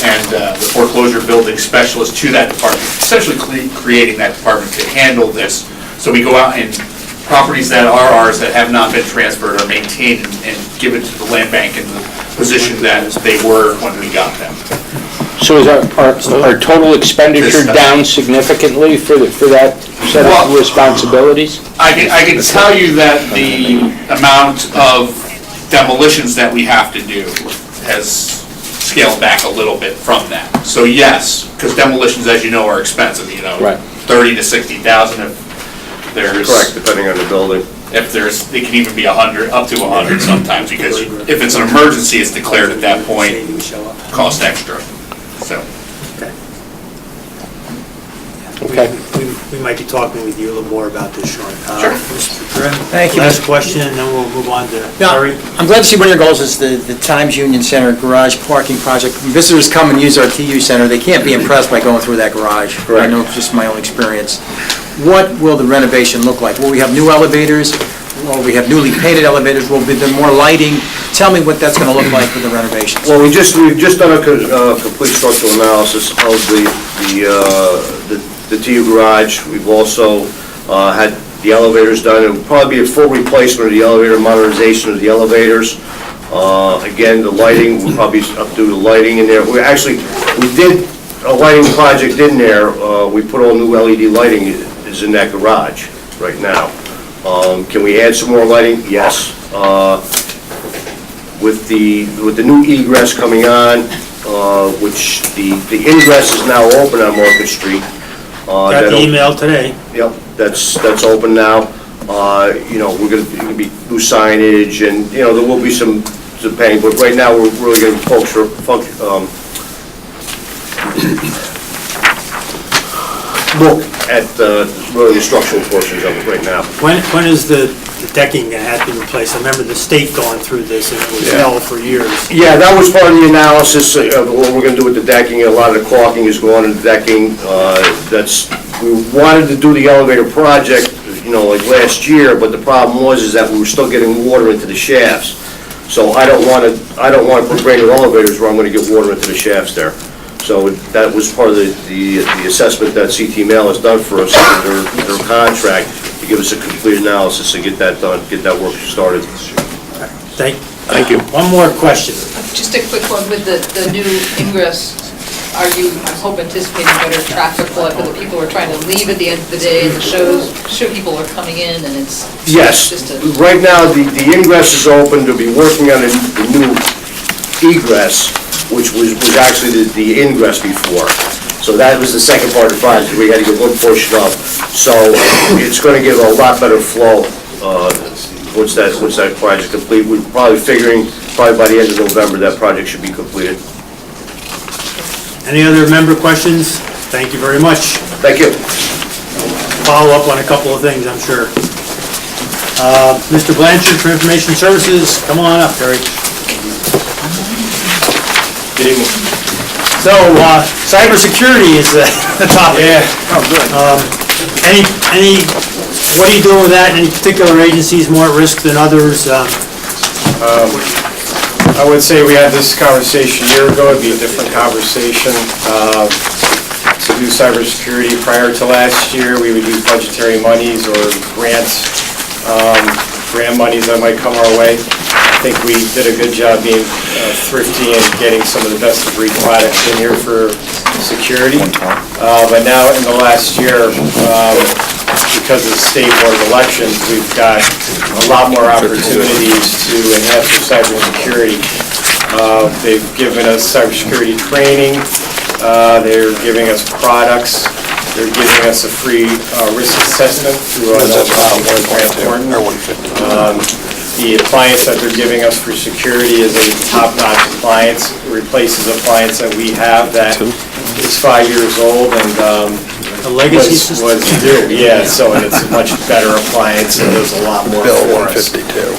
and the foreclosure building specialist to that department, essentially creating that department to handle this. So we go out and properties that are ours that have not been transferred are maintained and given to the land bank in the position that they were when we got them. So is our total expenditure down significantly for that set of responsibilities? I can tell you that the amount of demolitions that we have to do has scaled back a little bit from that. So yes, because demolitions, as you know, are expensive, Right. 30 to 60,000 if there's. Correct, depending on the building. If there's, it can even be 100, up to 100 sometimes, because if it's an emergency, it's declared at that point, cost extra, so. Okay. We might be talking with you a little more about this, Sean. Sure. Mr. Grimm? Thank you. Last question, and then we'll move on to Yeah, Terry. I'm glad to see one of your goals is the Times Union Center garage parking project. When visitors come and use our TU Center, they can't be impressed by going through that garage. I know just my own experience. What will the renovation look like? Will we have new elevators? Will we have newly painted elevators? Will there be more lighting? Tell me what that's going to look like with the renovations. Well, we've just done a complete structural analysis of the TU garage. We've also had the elevators done. It would probably be a full replacement of the elevator, modernization of the elevators. Again, the lighting, we'll probably updo the lighting in there. We did a lighting project in there. We put all new LED lighting is in that garage right now. Can we add some more lighting? Yes. With the new egress coming on, which the ingress is now open on Market Street. Got the email today. Yep, that's open now. We're gonna be new signage, and, there will be some painting, but right now, we're really gonna look at really the structural portions of it right now. When is the decking going to have to be replaced? I remember the state going through this, and it was hell for years. Yeah, that was part of the analysis of what we're gonna do with the decking. A lot of the caulking is going into the decking. We wanted to do the elevator project, like last year, but the problem was that we were still getting water into the shafts. So I don't want to put brand new elevators where I'm gonna get water into the shafts there. So that was part of the assessment that CT Mail has done for us, their contract, to give us a complete analysis and get that done, get that work started. Thank you. One more question. Just a quick one with the new ingress. Are you, I hope, anticipating better traffic flow for the people who are trying to leave at the end of the day and the show people are coming in and it's Yes, just a... right now, the ingress is open. To be working on the new egress, which was actually the ingress before. So that was the second part of the project. We had to get one portion up. So it's going to give a lot better flow once that project complete. We're probably figuring, by the end of November, that project should be completed. Any other member questions? Thank you very much. Thank you. Follow up on a couple of things, I'm sure. Mr. Blanchard for Information Services, come on up, Terry. Good evening. So, cybersecurity is the topic. Yeah. Oh, good. What are you doing with that? Any particular agencies more at risk than others? I would say we had this conversation a year ago. It'd be a different conversation. To do cybersecurity prior to last year, we would use budgetary monies or grant monies that might come our way. I think we did a good job being thrifty and getting some of the best of breed products in here for security. But now in the last year, because of the state board of elections, we've got a lot more opportunities to enhance our cybersecurity. They've given us cybersecurity training. They're giving us products. They're giving us a free risk assessment through Grant Thornton. The appliance that they're giving us for security is a top-notch appliance. It replaces appliance that we have that is 5 years old and A legacy system? was new, yeah, so and it's a much better appliance and does a lot more for us.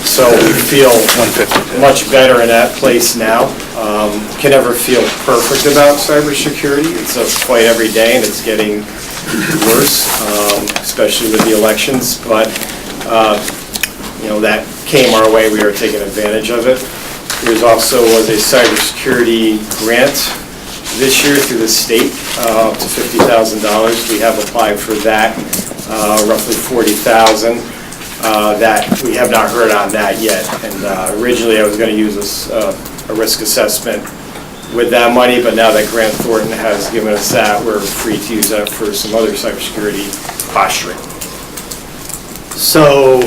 So we feel much better in that place now. Can never feel perfect about cybersecurity. It's a fight every day and it's getting worse, especially with the elections, but that came our way, we were taking advantage of it. There also was a cybersecurity grant this year through the state, up to $50,000. We have applied for that, roughly $40,000. That, we have not heard on that yet. And originally, I was going to use a risk assessment with that money, but now that Grant Thornton has given us that, we're free to use that for some other cybersecurity posturing. So,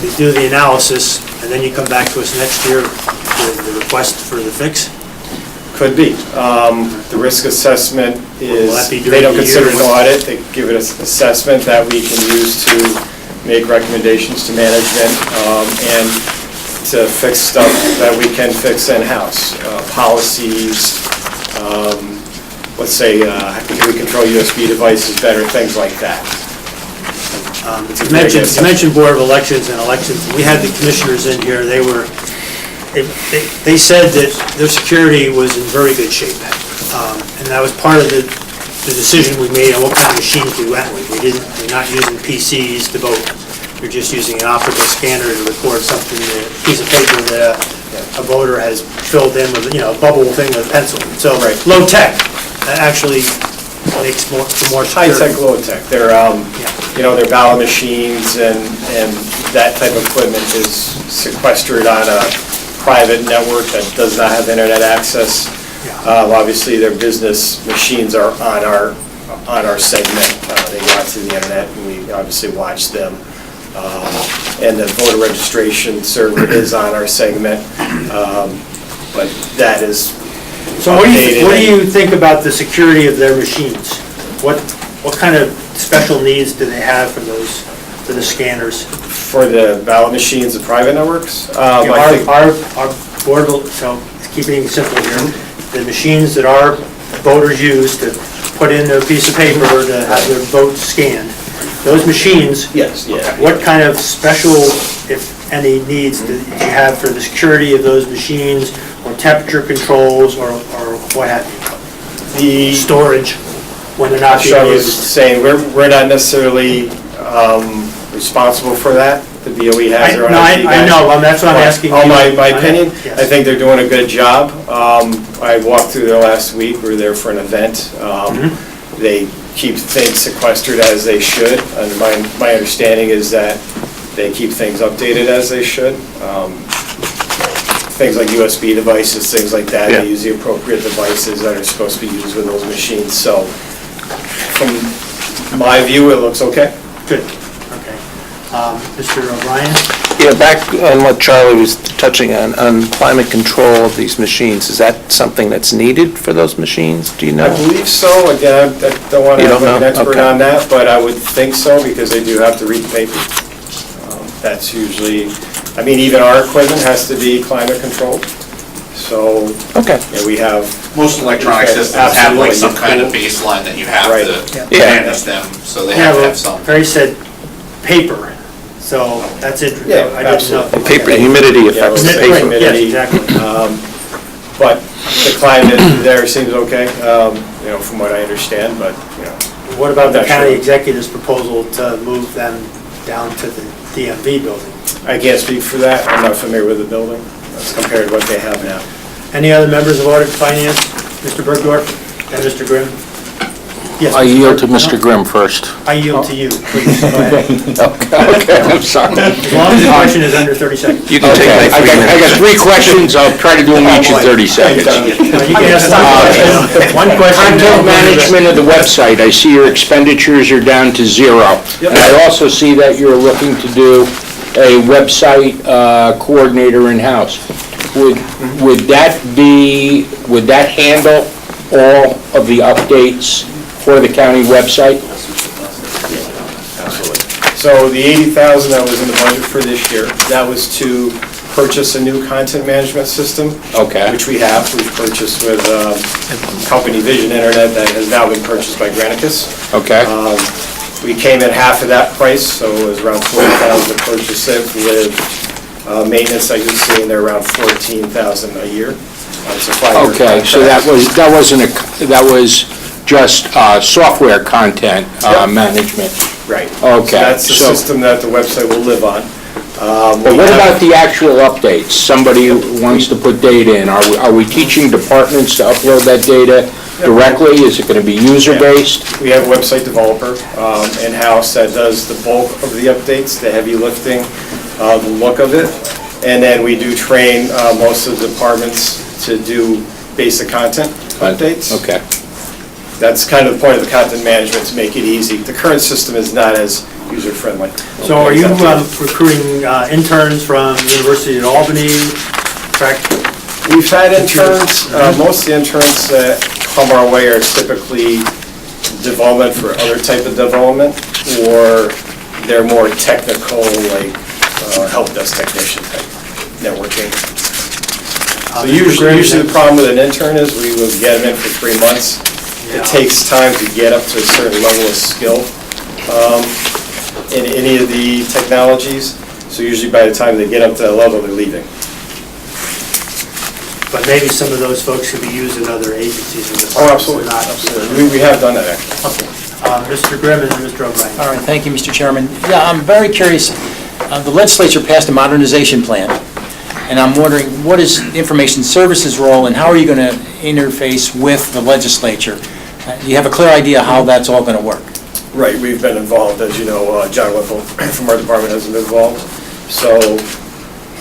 you do the analysis, and then you come back to us next year with the request for the fix? Could be. The risk assessment is, Will that be they during don't the consider it year? an audit, they give it an assessment that we can use to make recommendations to management and to fix stuff that we can fix in-house. Policies, let's say, can we control USB devices better, things like that. You mentioned Board of Elections and elections. We had the commissioners in here, they they said that their security was in very good shape. And that was part of the decision we made on what kind of machines we went with. We're not using PCs to vote. We're just using an optical scanner to record something, a piece of paper that a voter has filled in with, a bubble thing with a pencil. So, low tech, that actually makes more security. High-tech, low-tech. They're, they're ballot machines and that type of equipment is sequestered on a private network that does not have internet access. Obviously, their business machines are on our segment. They go out to the internet and we obviously watch them. And the voter registration server is on our segment, but that is So what do you think about the security of their machines? What kind of special needs do they have for the scanners? For the ballot machines, the private networks? Our board, so keeping it simple here, the machines that our voters use to put in their piece of paper to have their vote scanned, those machines, Yes, yeah. what kind of special, if any, needs do you have for the security of those machines, or temperature controls, or what have you? The storage, when they're not being I was used. saying, we're not necessarily responsible for that. The BOE has their own IT guys. I know, that's what I'm asking you. My opinion, Yes. I think they're doing a good job. I walked through there last week, we were there for an event. They keep things sequestered as they should, and my understanding is that they keep things updated as they should. Things like USB devices, things like that, they use the appropriate devices that are supposed to be used with those machines. So, from my view, it looks okay. Good, okay. Mr. O'Brien? Yeah, back on what Charlie was touching on climate control of these machines, is that something that's needed for those machines? Do you know? I believe so. Again, I don't want to You have don't an know? expert Okay. on that, but I would think so because they do have to read the paper. That's usually, even our equipment has to be climate controlled. So, Okay. we have. Most electronic systems have like some kind of baseline that you have Right. to Yeah. manage them, so they have to have some. Barry said paper, so that's interesting. Yeah, I didn't know. absolutely. Paper, humidity affects the Yeah, paper. Right, yes, humidity. exactly. But the climate there seems okay, from what I understand, but, What about the Not county sure. executive's proposal to move them down to the DMV building? I can't speak for that. I'm not familiar with the building as compared to what they have now. Any other members of Audit and Finance? Mr. Bergdorf and Mr. Grimm? Yes, I Mr. yield to Bergdorf. Mr. Grimm first. I yield to you, please, go ahead. Okay, I'm sorry. As long as the question is under 30 seconds. You can take Okay, like I 3 got minutes. 3 questions, I'll try to do them each in 30 seconds. You can ask one question. Content management of the website, I see your expenditures are down to 0. And I also see that you're looking to do a website coordinator in-house. Would that handle all of the updates for the county website? Absolutely. So the $80,000 that was in the budget for this year, that was to purchase a new content management system. Okay. Which we have. We've purchased with company Vision Internet that has now been purchased by Granicus. Okay. We came in half of that price, so it was around $40,000 to purchase it with maintenance, I was seeing there around $14,000 a year. It's a 5-year Okay, so contract. that was just software content Yep. management. Right. Okay, So that's the so- system that the website will live on. But what about the actual updates? Somebody wants to put data in. Are we teaching departments to upload that data directly? Is it going to be user-based? We have a website developer in-house that does the bulk of the updates, the heavy lifting, the look of it. And then we do train most of the departments to do basic content updates. Okay. That's kind of the point of the content management, to make it easy. The current system is not as user-friendly. So are you recruiting interns from University of Albany? We've had interns, most of the interns that come our way are typically development for other type of development, or they're more technical, like help desk technician type networking. So usually the problem with an intern is we will get them in for 3 months. It takes time to get up to a certain level of skill in any of the technologies. So usually by the time they get up to that level, they're leaving. But maybe some of those folks could be used in other agencies or departments. Oh, absolutely. Absolutely. We have done that, actually. Mr. Grimm and then Mr. O'Brien. All right, thank you, Mr. Chairman. Yeah, I'm very curious. The legislature passed a modernization plan, and I'm wondering, what is Information Services' role, and how are you going to interface with the legislature? Do you have a clear idea how that's all going to work? Right, we've been involved, as you know, John Whipple from our department has been involved. So,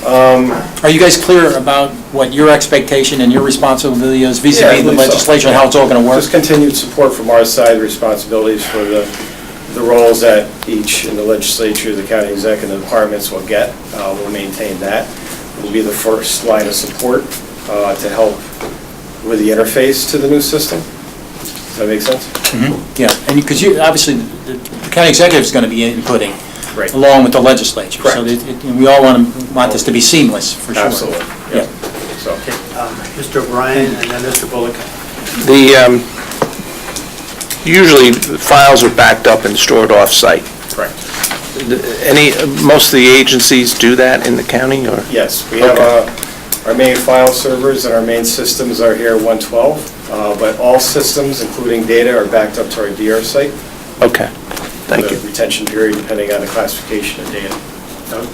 Are you guys clear about what your expectation and your responsibility is vis-a-vis the legislature and how it's all going to work? just continued support from our side, responsibilities for the roles that each in the legislature, the county exec, and the departments will get. We'll maintain that. We'll be the first line of support to help with the interface to the new system. Does that make sense? Yeah, and because you, obviously, the county executive is going to be inputting Right. along with the legislature. So Correct. we all want this to be seamless, for sure. Absolutely. Yeah. So, Mr. O'Brien and then Mr. Bullock. Usually, the files are backed up and stored off-site. correct. Most of the agencies do that in the county, or? Yes, we have our main file servers and our main systems are here at 112, but all systems, including data, are backed up to our DR site. Okay, thank you. The retention period, depending on the classification of data. Doug?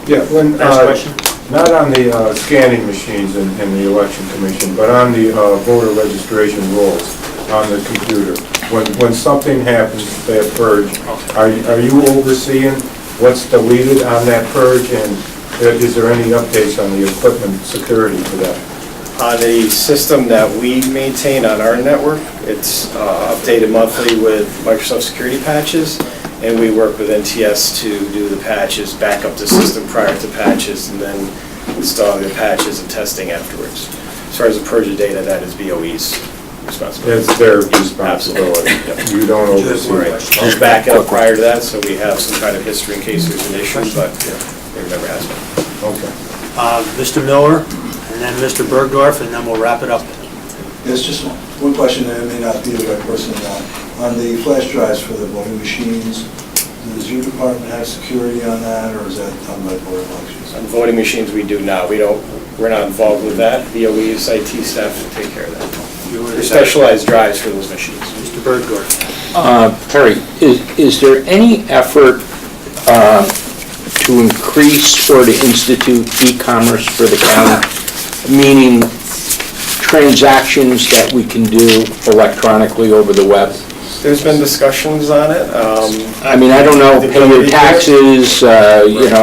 Yeah, when, Next question. not on the scanning machines in the election commission, but on the voter registration rolls on the computer. When something happens, they have purge, are you overseeing what's deleted on that purge, and is there any updates on the equipment security for that? On the system that we maintain on our network, it's updated monthly with Microsoft security patches, and we work with NTS to do the patches, back up the system prior to patches, and then install the patches and testing afterwards. As far as the purge of data, that is BOE's responsibility. It's their responsibility. Absolutely. You don't oversee Right. that. I'll back up prior to that, so we have some kind of history in case there's an issue, but there never has been. Okay. Mr. Miller and then Mr. Bergdorf, and then we'll wrap it up. Yes, just one question, and it may not be the right person or not. On the flash drives for the voting machines, does your department have security on that, or is that done by Board of Elections? On voting machines, we do not. We're not involved with that. BOE's IT staff will take care of that. There's specialized drives for those machines. Mr. Bergdorf. Perry, is there any effort to increase or to institute e-commerce for the county? Meaning transactions that we can do electronically over the web? There's been discussions on it. I mean, I don't know, pay your taxes, you know,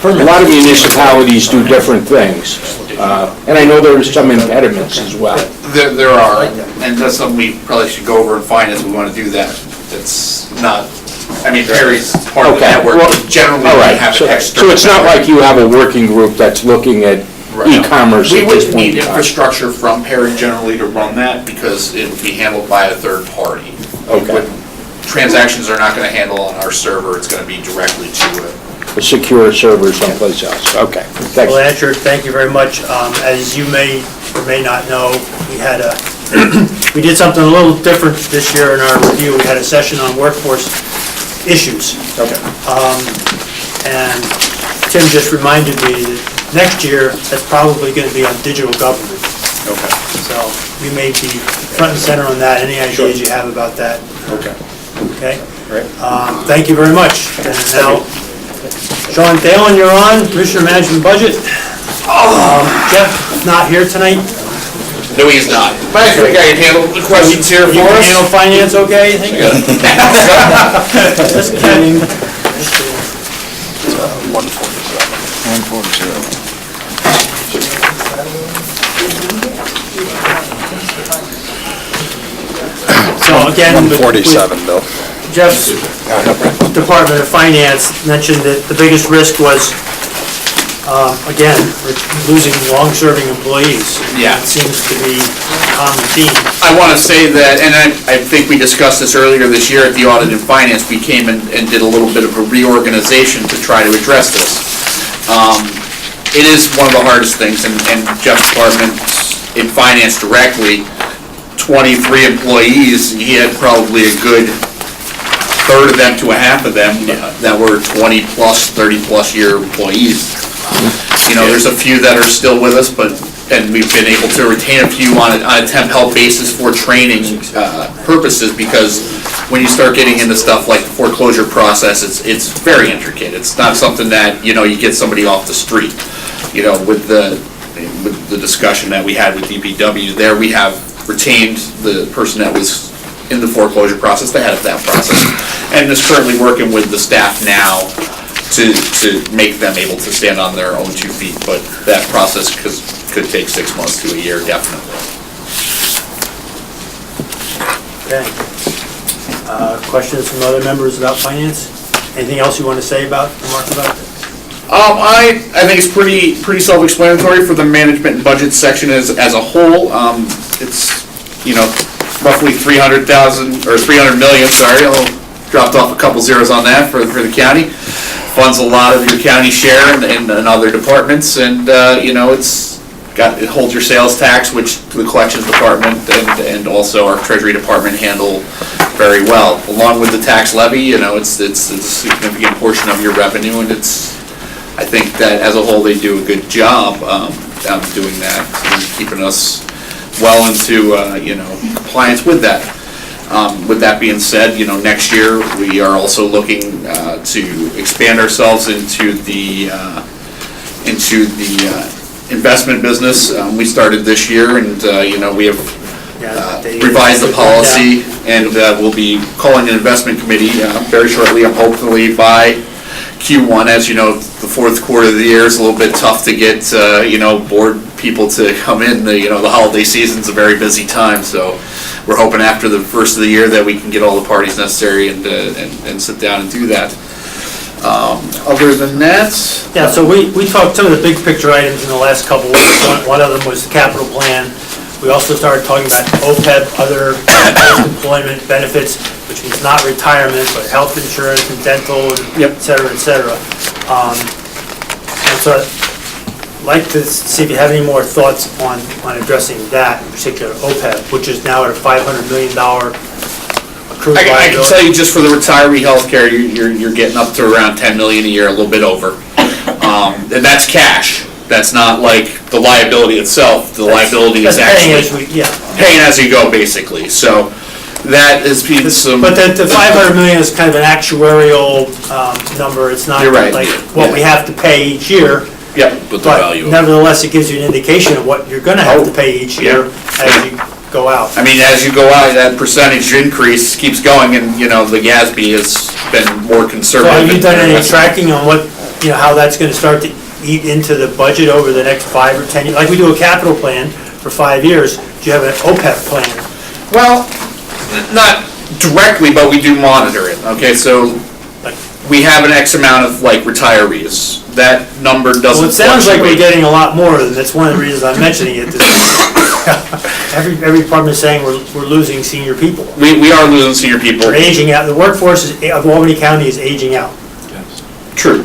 a lot of municipalities do different things. And I know there's some impediments as well. There are, and that's something we probably should go over and find if we want to do that. That's not, I mean, Perry's part of the network, well, but generally all we right. have So an external. it's not like you have a working group that's looking at e-commerce We at this would point need in time. infrastructure from Perry generally to run that because it would be handled by a third party. Okay. Transactions are not going to handle on our server, it's going to be directly to it. A secure server someplace else, okay. Thanks. Blanchard, thank you very much. As you may or may not know, we did something a little different this year in our review. We had a session on workforce issues. Okay. And Tim just reminded me that next year, that's probably going to be on digital government. Okay. So you may be front and center on that. Any ideas you have about that? Okay. Okay? Right. Thank you very much. And now, Sean Thalen, you're on, Commissioner Management Budget. Jeff, not here tonight. No, he's not. But I think I can handle the questions here You for can us. handle finance okay, you think? Just kidding. So again, Bill. Jeff's Department of Finance mentioned that the biggest risk was, again, losing long-serving employees. Yeah. It seems to be a common theme. I want to say that, and I think we discussed this earlier this year at the Audit and Finance, we came and did a little bit of a reorganization to try to address this. It is one of the hardest things, and Jeff's department in finance directly, 23 employees, he had probably a good third of them to a half of them that were 20-plus, 30-plus year employees. You know, there's a few that are still with us, and we've been able to retain a few on a temp help basis for training purposes, because when you start getting into stuff like the foreclosure process, it's very intricate. It's not something that, you get somebody off the street. With the discussion that we had with DPW there, we have retained the person that was in the foreclosure process, the head of that process, and is currently working with the staff now to make them able to stand on their own 2 feet, but that process could take 6 months to a year, definitely. Okay. Questions from other members about finance? Anything else you want to say about this? I think it's pretty self-explanatory for the management and budget section as a whole. It's, roughly 300,000, or 300 million, sorry, I dropped off a couple zeros on that for the county. Funds a lot of your county share and other departments, and, it holds your sales tax, which the collections department and also our treasury department handle very well. Along with the tax levy, it's a significant portion of your revenue, and I think that as a whole, they do a good job doing that, and keeping us well into, compliance with that. With that being said, next year, we are also looking to expand ourselves into the investment business. We started this year, and, we have revised the policy, and we'll be calling an investment committee very shortly, hopefully by Q1. As you know, the fourth quarter of the year is a little bit tough to get, board people to come in. The holiday season's a very busy time, so we're hoping after the first of the year that we can get all the parties necessary and sit down and do that. Other than that... Yeah, so we talked some of the big picture items in the last couple of weeks. One of them was the capital plan. We also started talking about OPEB, other post-employment benefits, which means not retirement, but health insurance and dental, and et cetera, et cetera. And so I'd like to see if you have any more thoughts on addressing that, in particular OPEB, which is now at a $500 million accrued liability. I can tell you, just for the retiree healthcare, you're getting up to around 10 million a year, a little bit over. And that's cash. That's not like the liability itself. The liability is actually paying as you go, basically. So that has been some... But the 500 million is kind of an actuarial number. It's not like what we have to pay each year. Yeah, but nevertheless, it gives you an indication of what you're going to have to pay each year as you go out. I mean, as you go out, that percentage increase keeps going, and, the GASB has been more conservative. So have you done any tracking on what, how that's going to start to eat into the budget over the next 5 or 10 years? Like we do a capital plan for 5 years, do you have an OPEB plan? Well, not directly, but we do monitor it, okay? So we have an X amount of, retirees. That number doesn't Well, it sounds like we're getting a lot more, and that's one of the reasons I'm mentioning it. Every department is saying we're losing senior people. We are losing senior people. We're aging out. The workforce of Albany County is aging out. True.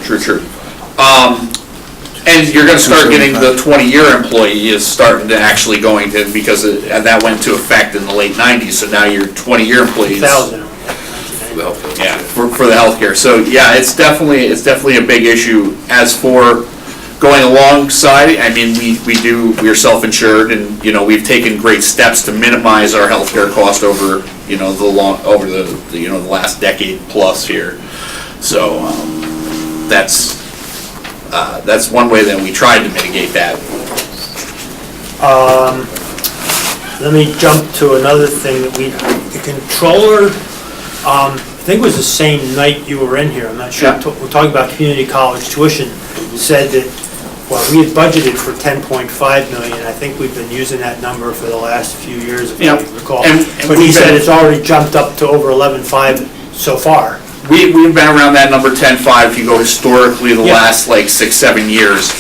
And you're going to start getting the 20-year employee is starting to actually going to, because that went into effect in the late 90s, so now your 20-year employees... 1,000. Yeah, for the healthcare. So yeah, it's definitely a big issue. As for going alongside, I mean, we are self-insured, and we've taken great steps to minimize our healthcare cost over the last decade plus here. So that's one way that we tried to mitigate that. Let me jump to another thing that the controller, I think it was the same night you were in here, I'm not sure, Yeah. we're talking about community college tuition, said that, well, we had budgeted for 10.5 million, I think we've been using that number for the last few years, if Yeah. I recall. And But he we've said been- it's already jumped up to over 11.5 so far. We've been around that number 10.5 if you go historically the Yeah. last like 6-7 years.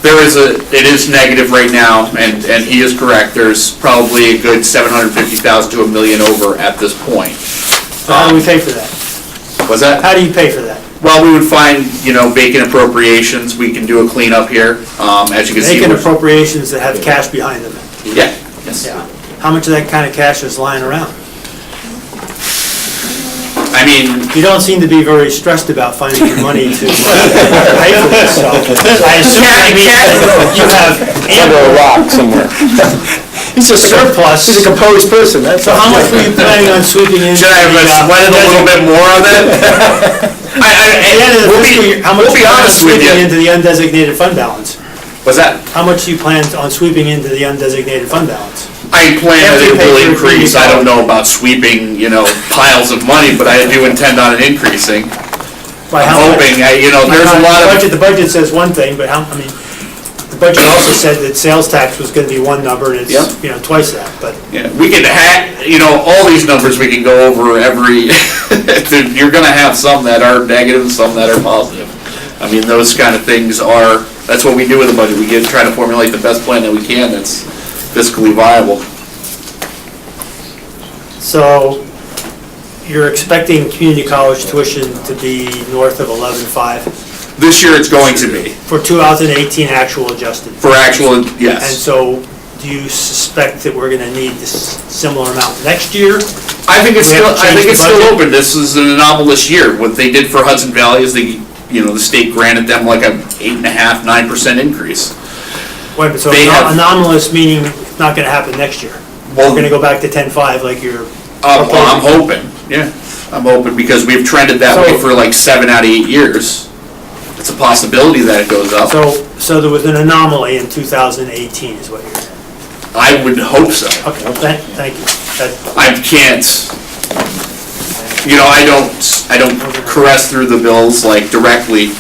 It is negative right now, and he is correct, there's probably a good 750,000 to $1 million over at this point. So how do we pay for that? Was that? How do you pay for that? Well, we would find, vacant appropriations, we can do a cleanup here, as you can see. Vacant we're- appropriations that have cash behind them. Yeah, yes. Yeah. How much of that kind of cash is lying around? I mean, You don't seem to be very stressed about finding the money to pay for this, so I assume maybe you have Under a ample, rock somewhere. He's a surplus. He's a composed person, that's So how much were you planning on sweeping into? should I have sweated a little bit more on that? At the end of the We'll fiscal be- year, how much we'll you be plan on honest with sweeping you. into the undesignated fund balance? Was that? How much do you plan on sweeping into the undesignated fund balance? I plan that After you it pay will for your increase, community I don't college. know about sweeping, piles of money, but I do intend on it increasing. By I'm how much? hoping, there's a lot of. The budget says one thing, but the budget also said that sales tax was gonna be one number, and Yeah. it's, twice that, but. Yeah, we can all these numbers we can go over every, you're gonna have some that are negative and some that are positive. I mean, those kind of things that's what we do with the budget, we try to formulate the best plan that we can that's fiscally viable. So, you're expecting community college tuition to be north of 11.5 This year it's going to be, for 2018 actual adjusted? for actual, And yes. so, do you suspect that we're gonna need this similar amount next year? I think it's Do we still, have to I think change it's the still budget? open, this is an anomalous year. What they did for Hudson Valley is the state granted them like a 8.5%, 9% increase. Wait, but so They have- anomalous meaning it's not gonna happen next year? Well- We're gonna go back to 10.5 like you're I'm proposing? hoping, yeah, I'm hoping, because we've trended that way So- for like 7 out of 8 years. It's a possibility that it goes up. So there was an anomaly in 2018 is what you're saying? I would hope so. Okay, well, thank you. I can't, I don't caress through the bills like directly.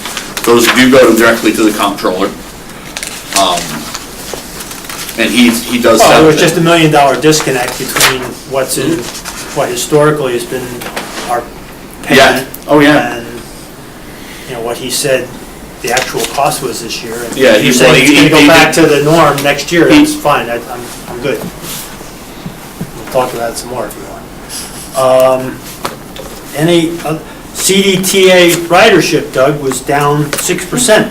Those do go directly to the comptroller. And he does Well, set there was them. just $1 million disconnect between what's in, what historically has been our Yeah. payment. Oh, yeah. And, what he said the actual cost was this year. And Yeah, you're saying it's gonna go he back did- to the norm next year, that's fine, I'm good. We'll talk about it some more if you want. CDTA ridership, Doug, was down 6%.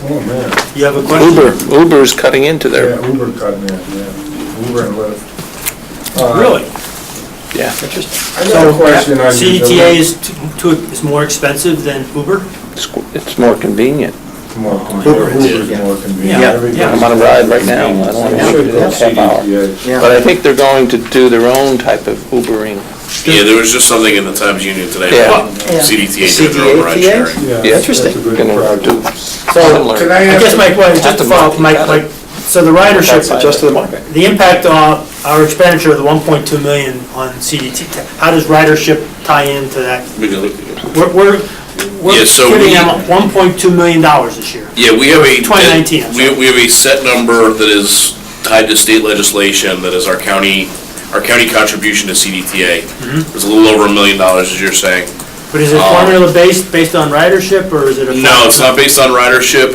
Oh, man. You have a question? Uber's cutting into there. Yeah, Uber cut in, yeah. Uber and Lyft. Really? Yeah. I got a question on your CDTA is more expensive than Uber? It's more convenient. More convenient. Uber's more convenient. Yeah, Everybody's- yeah. I'm on a ride right now, I don't want to Should do go that half hour. CDTA. But I think they're going to do their own type of Ubering. Yeah, there was just something in the Times Union today Yeah. about CDTA doing their own ride sharing. Yeah, Yeah, interesting. That's a good Gonna project. do So, similar. can I I ask? guess my question, just to follow up, so the ridership, Just to the market. the impact on our expenditure of the 1.2 million on CDT, how does ridership tie into that? We can look- We're Yeah, so giving we- them $1.2 million this year. Yeah, we have a. 2019, I'm sorry. We have a set number that is tied to state legislation, that is our county contribution to CDTA. It's a little over $1 million, as you're saying. But is it formula based on ridership, or is it a? No, it's not based on ridership.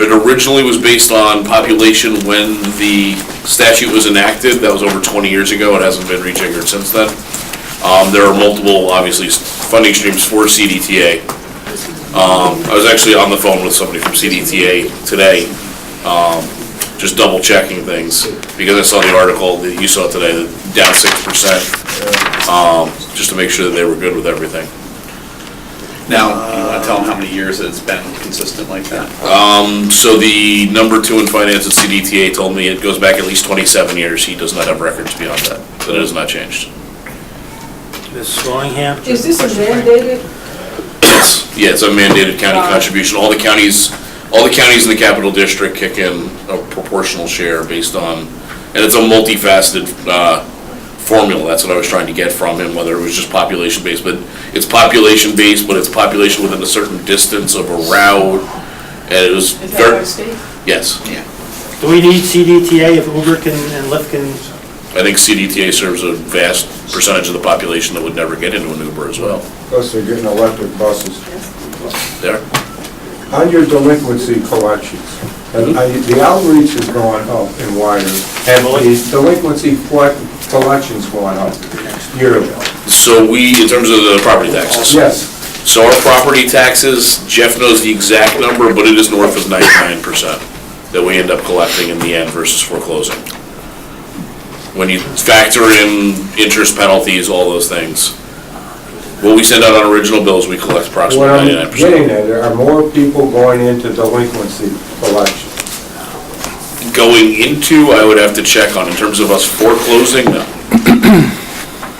It originally was based on population when the statute was enacted. That was over 20 years ago. It hasn't been rejiggered since then. There are multiple, obviously, funding streams for CDTA. I was actually on the phone with somebody from CDTA today, just double checking things, because I saw the article that you saw today, that down 6%, just to make sure that they were good with everything. Now, you want to tell them how many years it's been consistent like that? So the number 2 in finance at CDTA told me it goes back at least 27 years. He does not have records beyond that, so it has not changed. Ms. Willingham? Is this a mandated It's a mandated county contribution. All the counties in the capital district kick in a proportional share based on, and it's a multifaceted formula. That's what I was trying to get from him, whether it was just population-based, but it's population-based, but it's population within a certain distance of a route, and it was Is that very... by state? Yes. Do we need CDTA if Uber and Lyft can? I think CDTA serves a vast percentage of the population that would never get into an Uber as well. Plus they're getting electric buses. There. On your delinquency collections, the outreach is going up in wider, and the delinquency collections going up yearly. So in terms of the property taxes? Yes. So our property taxes, Jeff knows the exact number, but it is north of 99% that we end up collecting in the end versus foreclosing. When you factor in interest, penalties, all those things, what we send out on original bills, we collect approximately 99%. What I'm getting at, there are more people going into delinquency collection. Going into, I would have to check on. In terms of us foreclosing, no.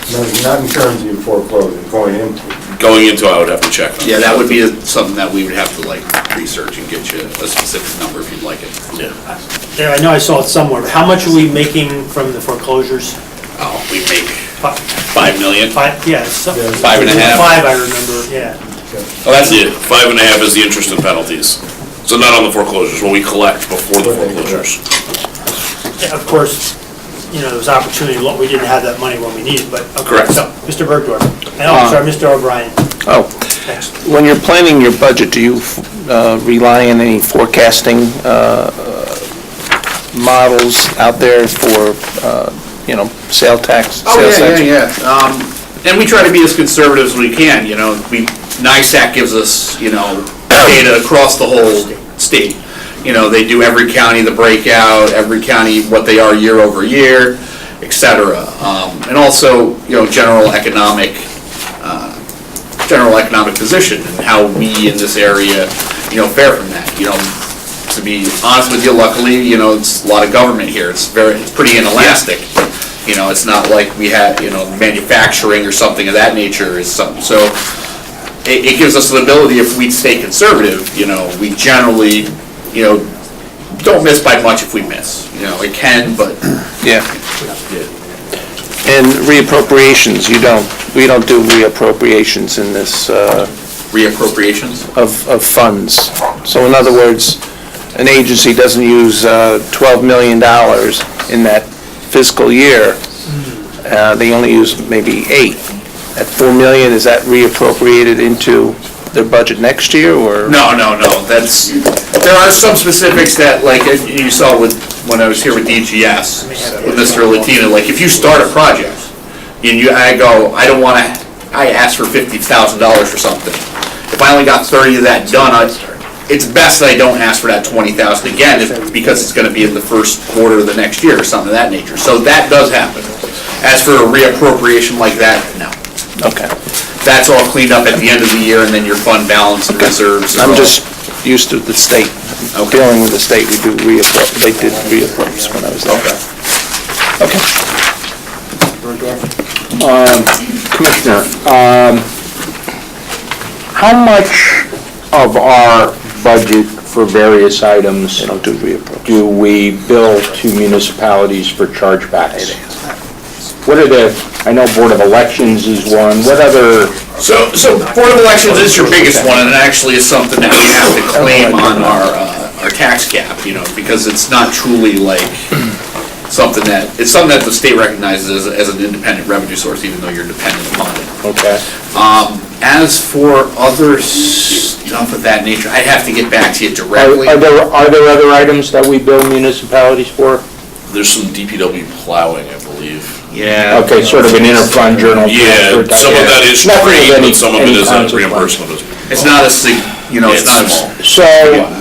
No, not in terms of you foreclosing, going into. Going into, I would have to check on. Yeah, that would be something that we would have to like research and get you a specific number if you'd like it. Yeah. Yeah, I know I saw it somewhere, but how much are we making from the foreclosures? Oh, we make 5 million? Yeah. 5.5. 5, I remember, yeah. Oh, that's it. 5.5 is the interest and penalties. So not on the foreclosures, what we collect before the foreclosures. Yeah, of course, there was opportunity, we didn't have that money when we needed, but. Okay. Correct. So, Mr. Bergdorf, Mr. O'Brien. Next. When you're planning your budget, do you rely on any forecasting models out there for, sales tax? And we try to be as conservative as we can, NISAC gives us, data across the whole state. They do every county, the breakout, every county, what they are year over year, et cetera. And also, general economic position and how we in this area, fare from that. To be honest with you, luckily, it's a lot of government here. It's pretty inelastic. It's not like we had, manufacturing or something of that nature is something. So it gives us the ability, if we stay conservative, we generally, don't miss by much if we miss. It can, but. Yeah. And reappropriations, we don't do reappropriations in this. Reappropriations? Of funds. So in other words, an agency doesn't use $12 million in that fiscal year. They only use maybe 8. At $4 million, is that reappropriated into their budget next year, or? No. There are some specifics that, like you saw when I was here with DGS, with Mr. Latina, like if you start a project, and I ask for $50,000 for something. If I only got 30 of that done, it's best that I don't ask for that 20,000 again, because it's gonna be in the first quarter of the next year or something of that nature. So that does happen. As for a reappropriation like that, no. Okay. That's all cleaned up at the end of the year, and then your fund balance and reserves. I'm just used to the state. Dealing with the state, they did reappropriations when I was there. Okay. Commissioner, how much of our budget for various items do we bill to municipalities for chargebacks? What are I know Board of Elections is one, what other? So Board of Elections is your biggest one, and it actually is something that we have to claim on our tax cap, because it's not truly like something that the state recognizes as an independent revenue source, even though you're dependent upon it. Okay. As for other stuff of that nature, I'd have to get back to you directly. Are there other items that we bill municipalities for? There's some DPW plowing, I believe. Yeah. Okay, sort of an inter-fund journal. Yeah, some of that is trade, but some of it is a reimbursement as well. It's not a it's not small. So,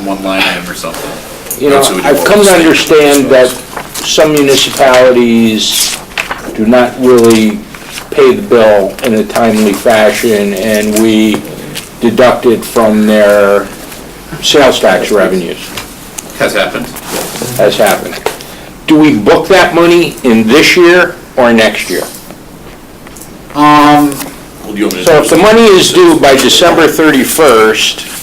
one line item or something. I've come to understand that some municipalities do not really pay the bill in a timely fashion, and we deduct it from their sales tax revenues. Has happened. Has happened. Do we book that money in this year or next year? Well, do you want me to So do? if the money is due by December 31st,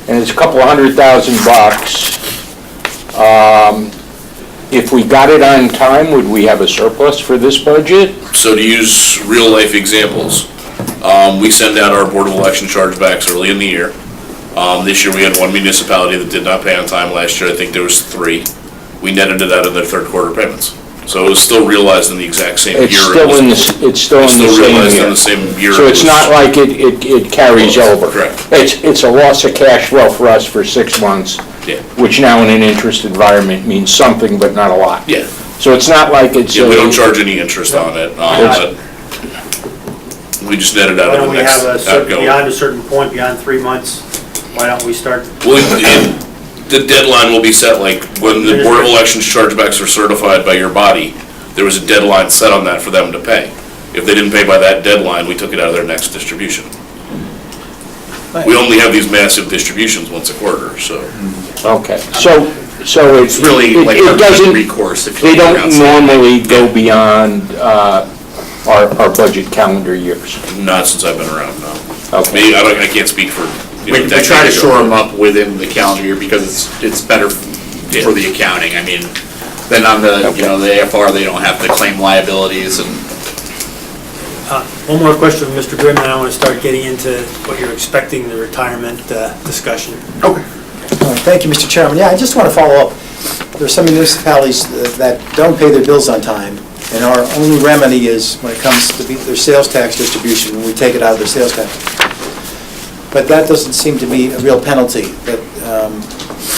and it's a couple of $100,000, if we got it on time, would we have a surplus for this budget? So to use real-life examples, we send out our Board of Election chargebacks early in the year. This year, we had one municipality that did not pay on time. Last year, I think there was 3. We netted it out in their third quarter payments. So it was still realized in the exact same year. It's still in the, it's still in the same realized in year. the same year. So it's not like it carries over. Correct. It's a loss of cash flow for us for 6 months, Yeah. which now in an interest environment means something, but not a lot. Yeah. So it's not like it's. Yeah, we don't charge any interest on it, but we just net it out Why of don't the we next have a certain, outgoing. beyond a certain point, beyond 3 months, why don't we start? Well, the deadline will be set, like, when the Board of Elections chargebacks are certified by your body, there was a deadline set on that for them to pay. If they didn't pay by that deadline, we took it out of their next distribution. We only have these massive distributions once a quarter, so. Okay, so It's really like it a doesn't, recourse if you. they don't outside. normally go beyond our budget calendar years. Not since I've been around, no. Okay. Me, I can't speak for, We you know, try to decades shore ago. them up within the calendar year because it's better for the accounting. I mean, then on the, you know, the AFR, they don't have to claim liabilities and. One more question from Mr. Goodman, I want to start getting into what you're expecting the retirement discussion. Okay. Thank you, Mr. Chairman. Yeah, I just want to follow up. There are some municipalities that don't pay their bills on time, and our only remedy is, when it comes to their sales tax distribution, when we take it out of their sales tax. But that doesn't seem to be a real penalty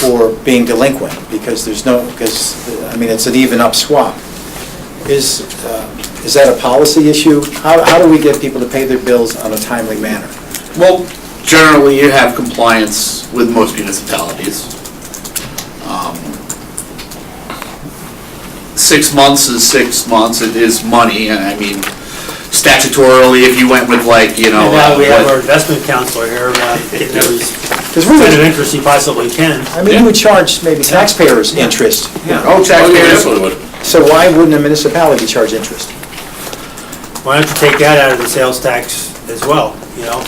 for being delinquent, because it's an even up swap. Is that a policy issue? How do we get people to pay their bills on a timely manner? Well, generally, you have compliance with most municipalities. 6 months is 6 months, it is money, and I mean, statutorily, if you went with like, you know. And now we have what- our investment counselor here, getting every Because kind of interest he possibly can. I mean, we would charge maybe taxpayers interest. Oh, taxpayers. So why wouldn't a municipality charge interest? Why don't you take that out of the sales tax as well, you know?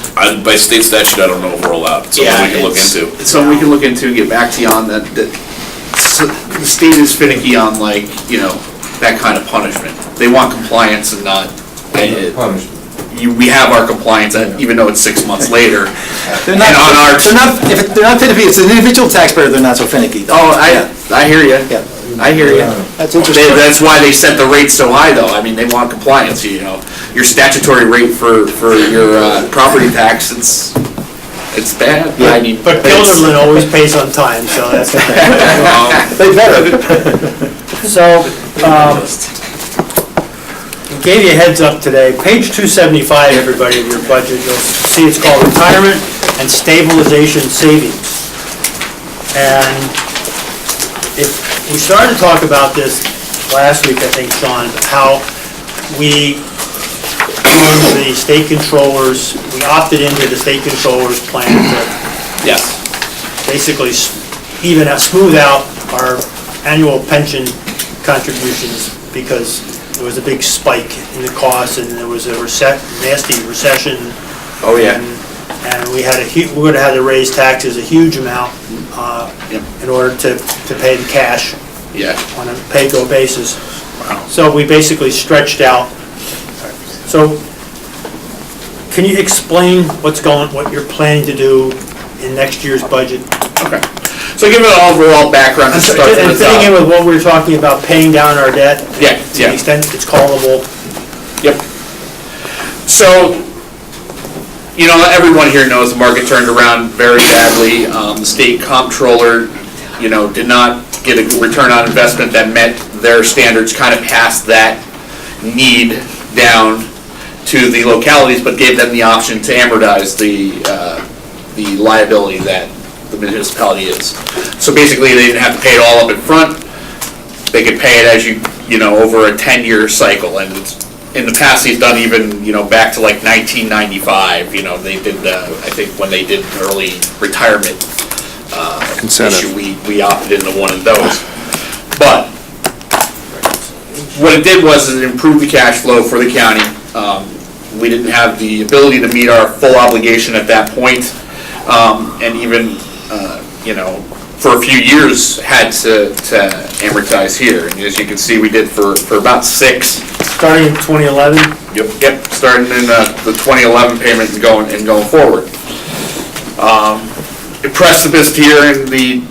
By state statute, I don't know if we're allowed, it's something we can look it's- into. it's something we can look into and get back to you on that. So the state is finicky on like, you know, that kind of punishment. They want compliance and not. Punishment. We have our compliance, and even though it's 6 months later. They're And on our. if they're not finicky, it's an individual taxpayer, they're not so finicky. though. Oh, I hear you. Yeah. I hear you. That's interesting. That's why they set the rate so high, though. I mean, they want compliance, you know. Your statutory rate for your property tax, it's bad. I mean. But Gilderlin always pays on time, so that's. They better. So, we gave you a heads up today, page 275, everybody, of your budget, you'll see it's called Retirement and Stabilization Savings. And if, we started to talk about this last week, I think, Sean, how we used the state controllers, we opted into the state controllers plan to Yes. basically even smooth out our annual pension contributions because there was a big spike in the costs and there was a nasty recession. Oh, yeah. And we had we would have had to raise taxes a huge amount in order to pay the cash Yeah. on a pay-go basis. So we basically stretched out. So can you explain what you're planning to do in next year's budget? Okay. So give it an overall background to start from And the fitting in top. with what we were talking about, paying down our debt. Yeah, To the yeah. extent it's callable. Yep. So, you know, everyone here knows the market turned around very badly. The state comptroller, you know, did not get a return on investment that met their standards, kind of passed that need down to the localities, but gave them the option to amortize the liability that the municipality is. So basically, they didn't have to pay it all up in front. They could pay it as you know, over a 10-year cycle. And in the past, he's done even, you know, back to like 1995, you know, they did, I think when they did early retirement Incentive. issue, we opted into one of those. But what it did was it improved the cash flow for the county. we didn't have the ability to meet our full obligation at that point, and even, for a few years had to amortize here. And as you can see, we did for about 6. Starting in 2011? Yep, starting in the 2011 payment and going forward. The precipice here in the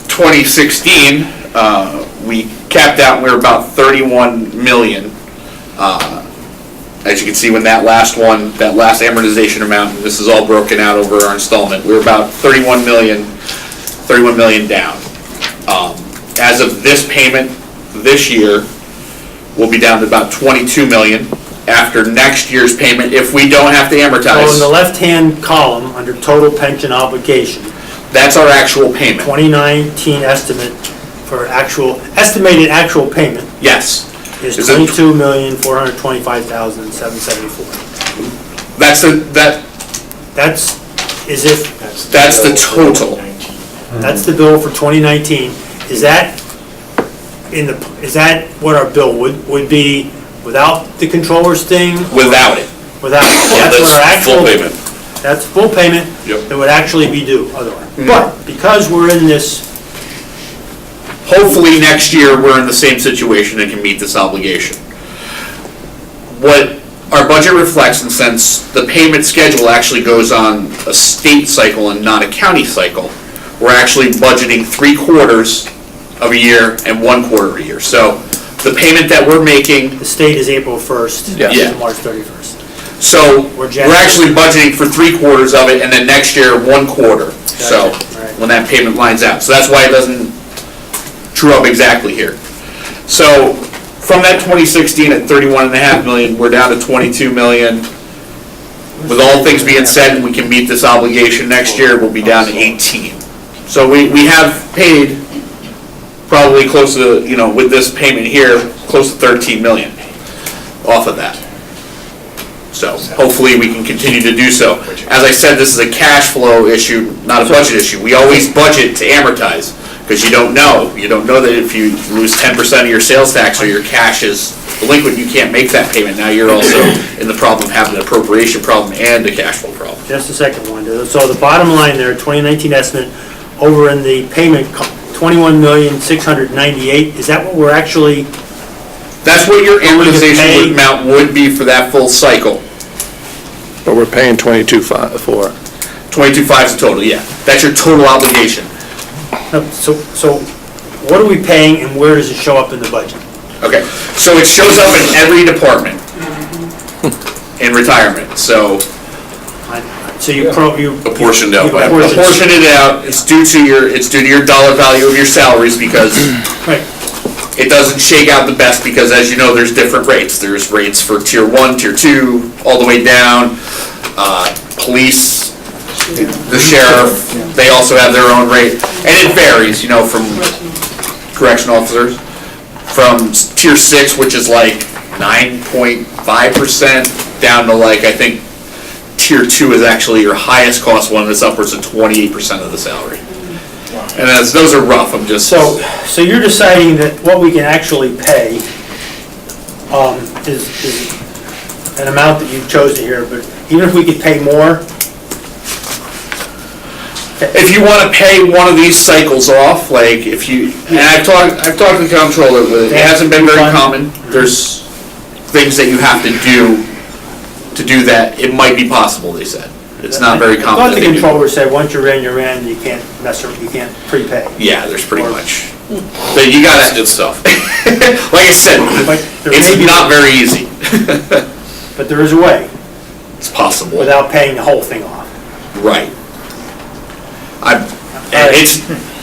2016, we capped out, we were about 31 million. As you can see, when that last amortization amount, and this is all broken out over our installment, we were about 31 million down. As of this payment this year, we'll be down to about 22 million after next year's payment if we don't have to amortize. So in the left-hand column, under total pension obligation, that's our actual payment. 2019 estimate for estimated actual payment Yes. is 22,425,774. That's the total. That's the bill for 2019. Is that what our bill would be without the controller's thing? Without it. Without it. That's what our actual. Full payment. That's full payment. Yep. That would actually be due otherwise. But because we're in this, Hopefully next year, we're in the same situation and can meet this obligation. What our budget reflects, and since the payment schedule actually goes on a state cycle and not a county cycle, we're actually budgeting 3 quarters of a year and 1 quarter a year. So the payment that we're making, the state is April 1st Yeah. to March 31st. so we're actually budgeting for 3 quarters of it, and then next year, 1 quarter. So Right. when that payment lines out. So that's why it doesn't true up exactly here. So from that 2016 at 31.5 million, we're down to 22 million. With all things being said, and we can meet this obligation next year, we'll be down to 18. So we have paid probably close to, with this payment here, close to 13 million off of that. So hopefully we can continue to do so. As I said, this is a cash flow issue, not a budget issue. We always budget to amortize, because you don't know. You don't know that if you lose 10% of your sales tax or your cash is delinquent, you can't make that payment. Now you're also in the problem of having an appropriation problem and a cash flow problem. Just a second, Wanda. So the bottom line there, 2019 estimate, over in the payment, 21,698, is that what we're actually? That's what your pay? amortization amount would be for that full cycle. But we're paying 22.5 for. 22.5 is the total, yeah. That's your total obligation. So what are we paying and where does it show up in the budget? Okay, so it shows up in every department in retirement, so. You Apportioned out by. Apportion it out, it's due to your dollar value of your salaries, because Right. it doesn't shake out the best, because as you know, there's different rates. There's rates for tier 1, tier 2, all the way down. Police, the sheriff, they also have their own rate, and it varies, from correction officers, from tier 6, which is like 9.5%, down to like, I think, tier 2 is actually your highest cost one, that's upwards of 28% of the salary. And those are rough, I'm just. So you're deciding that what we can actually pay is an amount that you've chosen here, but even if we could pay more? If you want to pay one of these cycles off, like if you, and I've talked to the comptroller, it hasn't been very common. There's things that you have to do that. It might be possible, they said. It's not very common. I thought that the they do. controller said, once you're in, you can't you can't prepay. Yeah, there's pretty much. But you gotta. Good stuff. Like I said, it's not very easy. But there is a way. It's possible. Without paying the whole thing off. Right. It's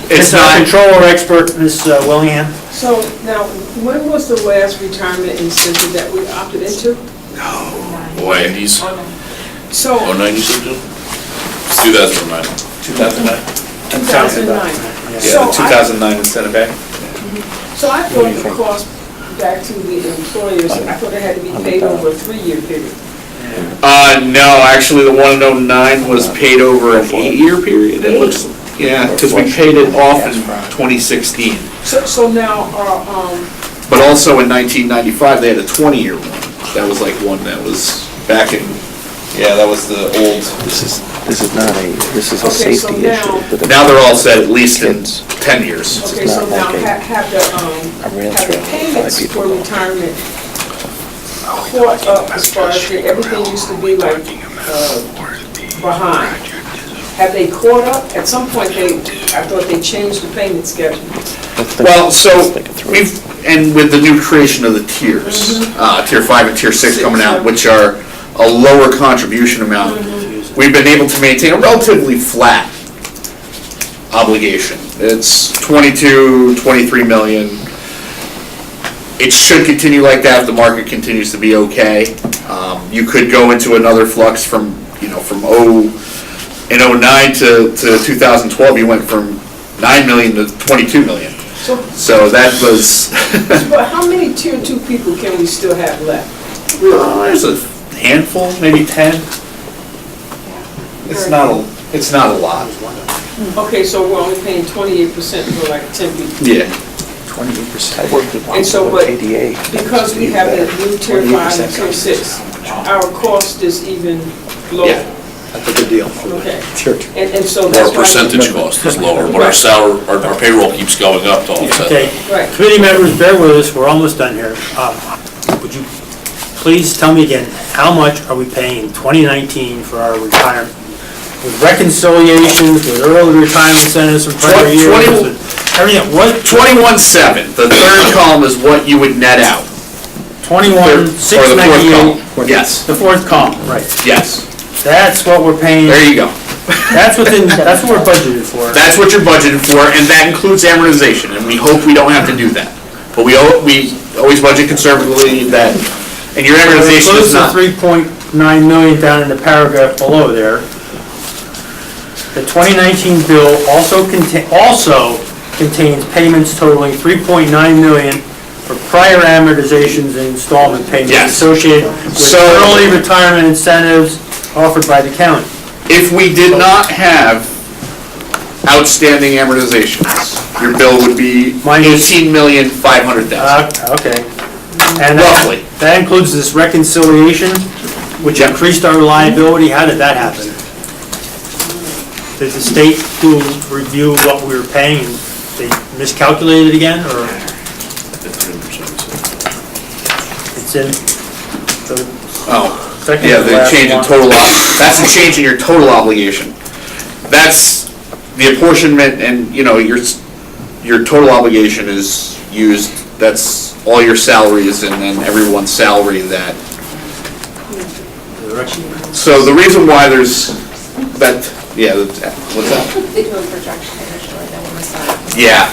It's not. our controller expert, Ms. Willingham. So now, when was the last retirement incentive that we opted into? Boy, he's, So, 09 you said, Jim? It's 2009. 2009. 2009. Yeah, the 2009 incentive back. So I thought the cost back to the employers, I thought it had to be paid over a 3-year period. No, actually, the one in 09 was paid over an 8-year period, it looks, yeah, because we paid it off in 2016. So now, But also in 1995, they had a 20-year one. That was like one that was back in, yeah, that was the old. This is not this is a Okay, so safety now- issue. for the Now they're all set at least in kids. 10 years. Okay, so not now like a- have a rail the trail, payments 5 people for go. retirement caught up as far as everything used to be like behind? Have they caught up? At some point, I thought they changed the payment schedule. Well, so we've, and with the new creation of the tiers, Tier 5 and Tier 6 coming out, which are a lower contribution amount, we've been able to maintain a relatively flat obligation. It's 22, 23 million. It should continue like that if the market continues to be okay. You could go into another flux from, from in 09 to 2012, you went from 9 million to 22 million. So that was. But how many Tier 2 people can we still have left? There's a handful, maybe 10. It's not a lot. Okay, so we're only paying 28% for like 10 people. Yeah. 28%. I worked with And so, but ADA. because we have the new Tier 5 and Tier 6, our cost is even lower. Yeah. That's a good deal. Okay. Sure. And so Our that's why. percentage cost is lower, but our salary, our payroll keeps going up to offset Okay, that. Right. committee members, bear with us, we're almost done here. Would you please tell me again, how much are we paying in 2019 for our retirement? With reconciliations, with early retirement incentives from prior years, with everything, what? 21.7. The third column is what you would net out. 21,698. Yes. The fourth column, right. Yes. That's what we're paying. There you go. That's what we're budgeted for. That's what you're budgeted for, and that includes amortization, and we hope we don't have to do that. But we always budget conservatively that, and your amortization is not. It includes the 3.9 million down in the paragraph below there. The 2019 bill also contains payments totaling 3.9 million for prior amortizations and installment payments Yes. associated with early retirement incentives offered by the county. If we did not have outstanding amortizations, your bill would be $18,500,000. Okay. And roughly. that includes this reconciliation, which increased our liability. How did that happen? Did the state do review what we were paying and they miscalculated again, or? It's in the second Yeah, to the last change in one. total, that's the change in your total obligation. That's the apportionment, and, your total obligation is used, that's all your salaries and then everyone's salary that. So the reason why there's that, what's that? They do a projection initially, then when the sign. Yeah.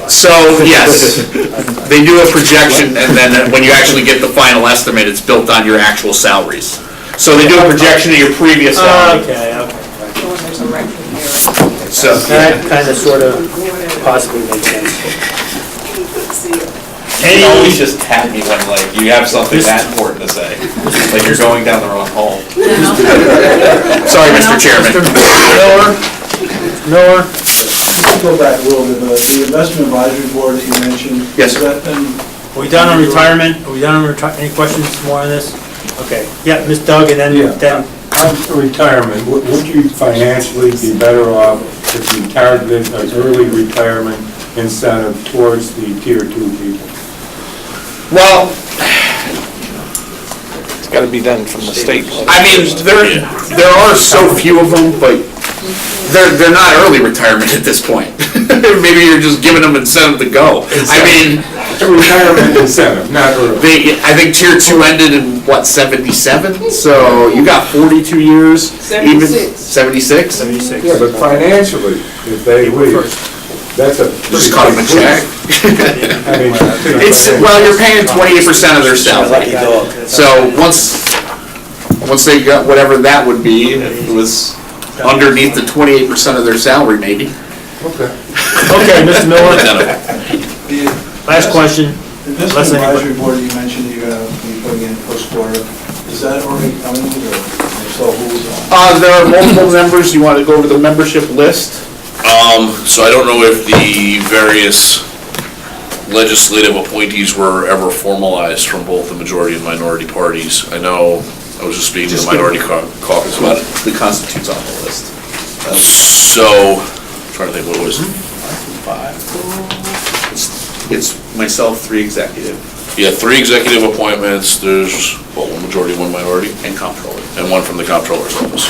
So, yes, they do a projection, and then when you actually get the final estimate, it's built on your actual salaries. So they do a projection of your previous salary. Okay. There's a record here. So, That kind of sort of possibly makes sense. you can always just tap me when, like, you have something that important to say, like you're going down the wrong hole. Sorry, Mr. Chairman. Miller? Let's go back a little bit, the investment advisory board that you mentioned. Yes, has that been? Are we done on retirement? Are we done on any questions more on this? Okay, yeah, Ms. Doug, and then, On retirement, would you financially be better off if you targeted an early retirement incentive towards the Tier 2 people? Well, It's got to be done from the state level. I mean, there are so few of them, but they're not early retirement at this point. Maybe you're just giving them incentive to go. I mean, retirement incentive, not early. I think Tier 2 ended in, 77? So you got 42 years? 76. 76? 76. Yeah, but financially, if they leave, that's a. Just cut them a check. I mean, Well, you're paying 28% of their salary. So once they got whatever that would be, it was underneath the 28% of their salary, maybe. Okay. Okay, Mr. Miller, last question. The investment advisory board you mentioned that you're going to be putting in first quarter, is that already coming, or if so, who's on? There are multiple members. You want to go over the membership list? So I don't know if the various legislative appointees were ever formalized from both the majority and minority parties. I know, I was just speaking to the minority caucus about it. The constitutes on the list. So, I'm trying to think, what was it? It's myself, 3 executive. Yeah, 3 executive appointments, there's, well, 1 majority, 1 minority. And comptroller. And 1 from the comptroller's office.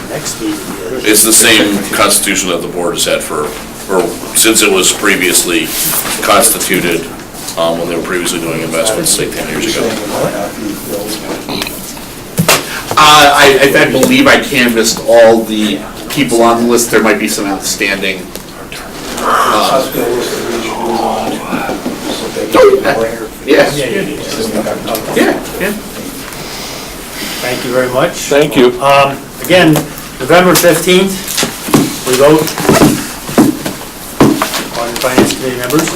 Next meeting. It's the same constitution that the board has had for, or since it was previously constituted, when they were previously doing investments, like 10 years ago. I believe I canvassed all the people on the list. There might be some outstanding. Yeah. Thank you very much. Thank you. Again, November 15th, we vote on Finance Committee members.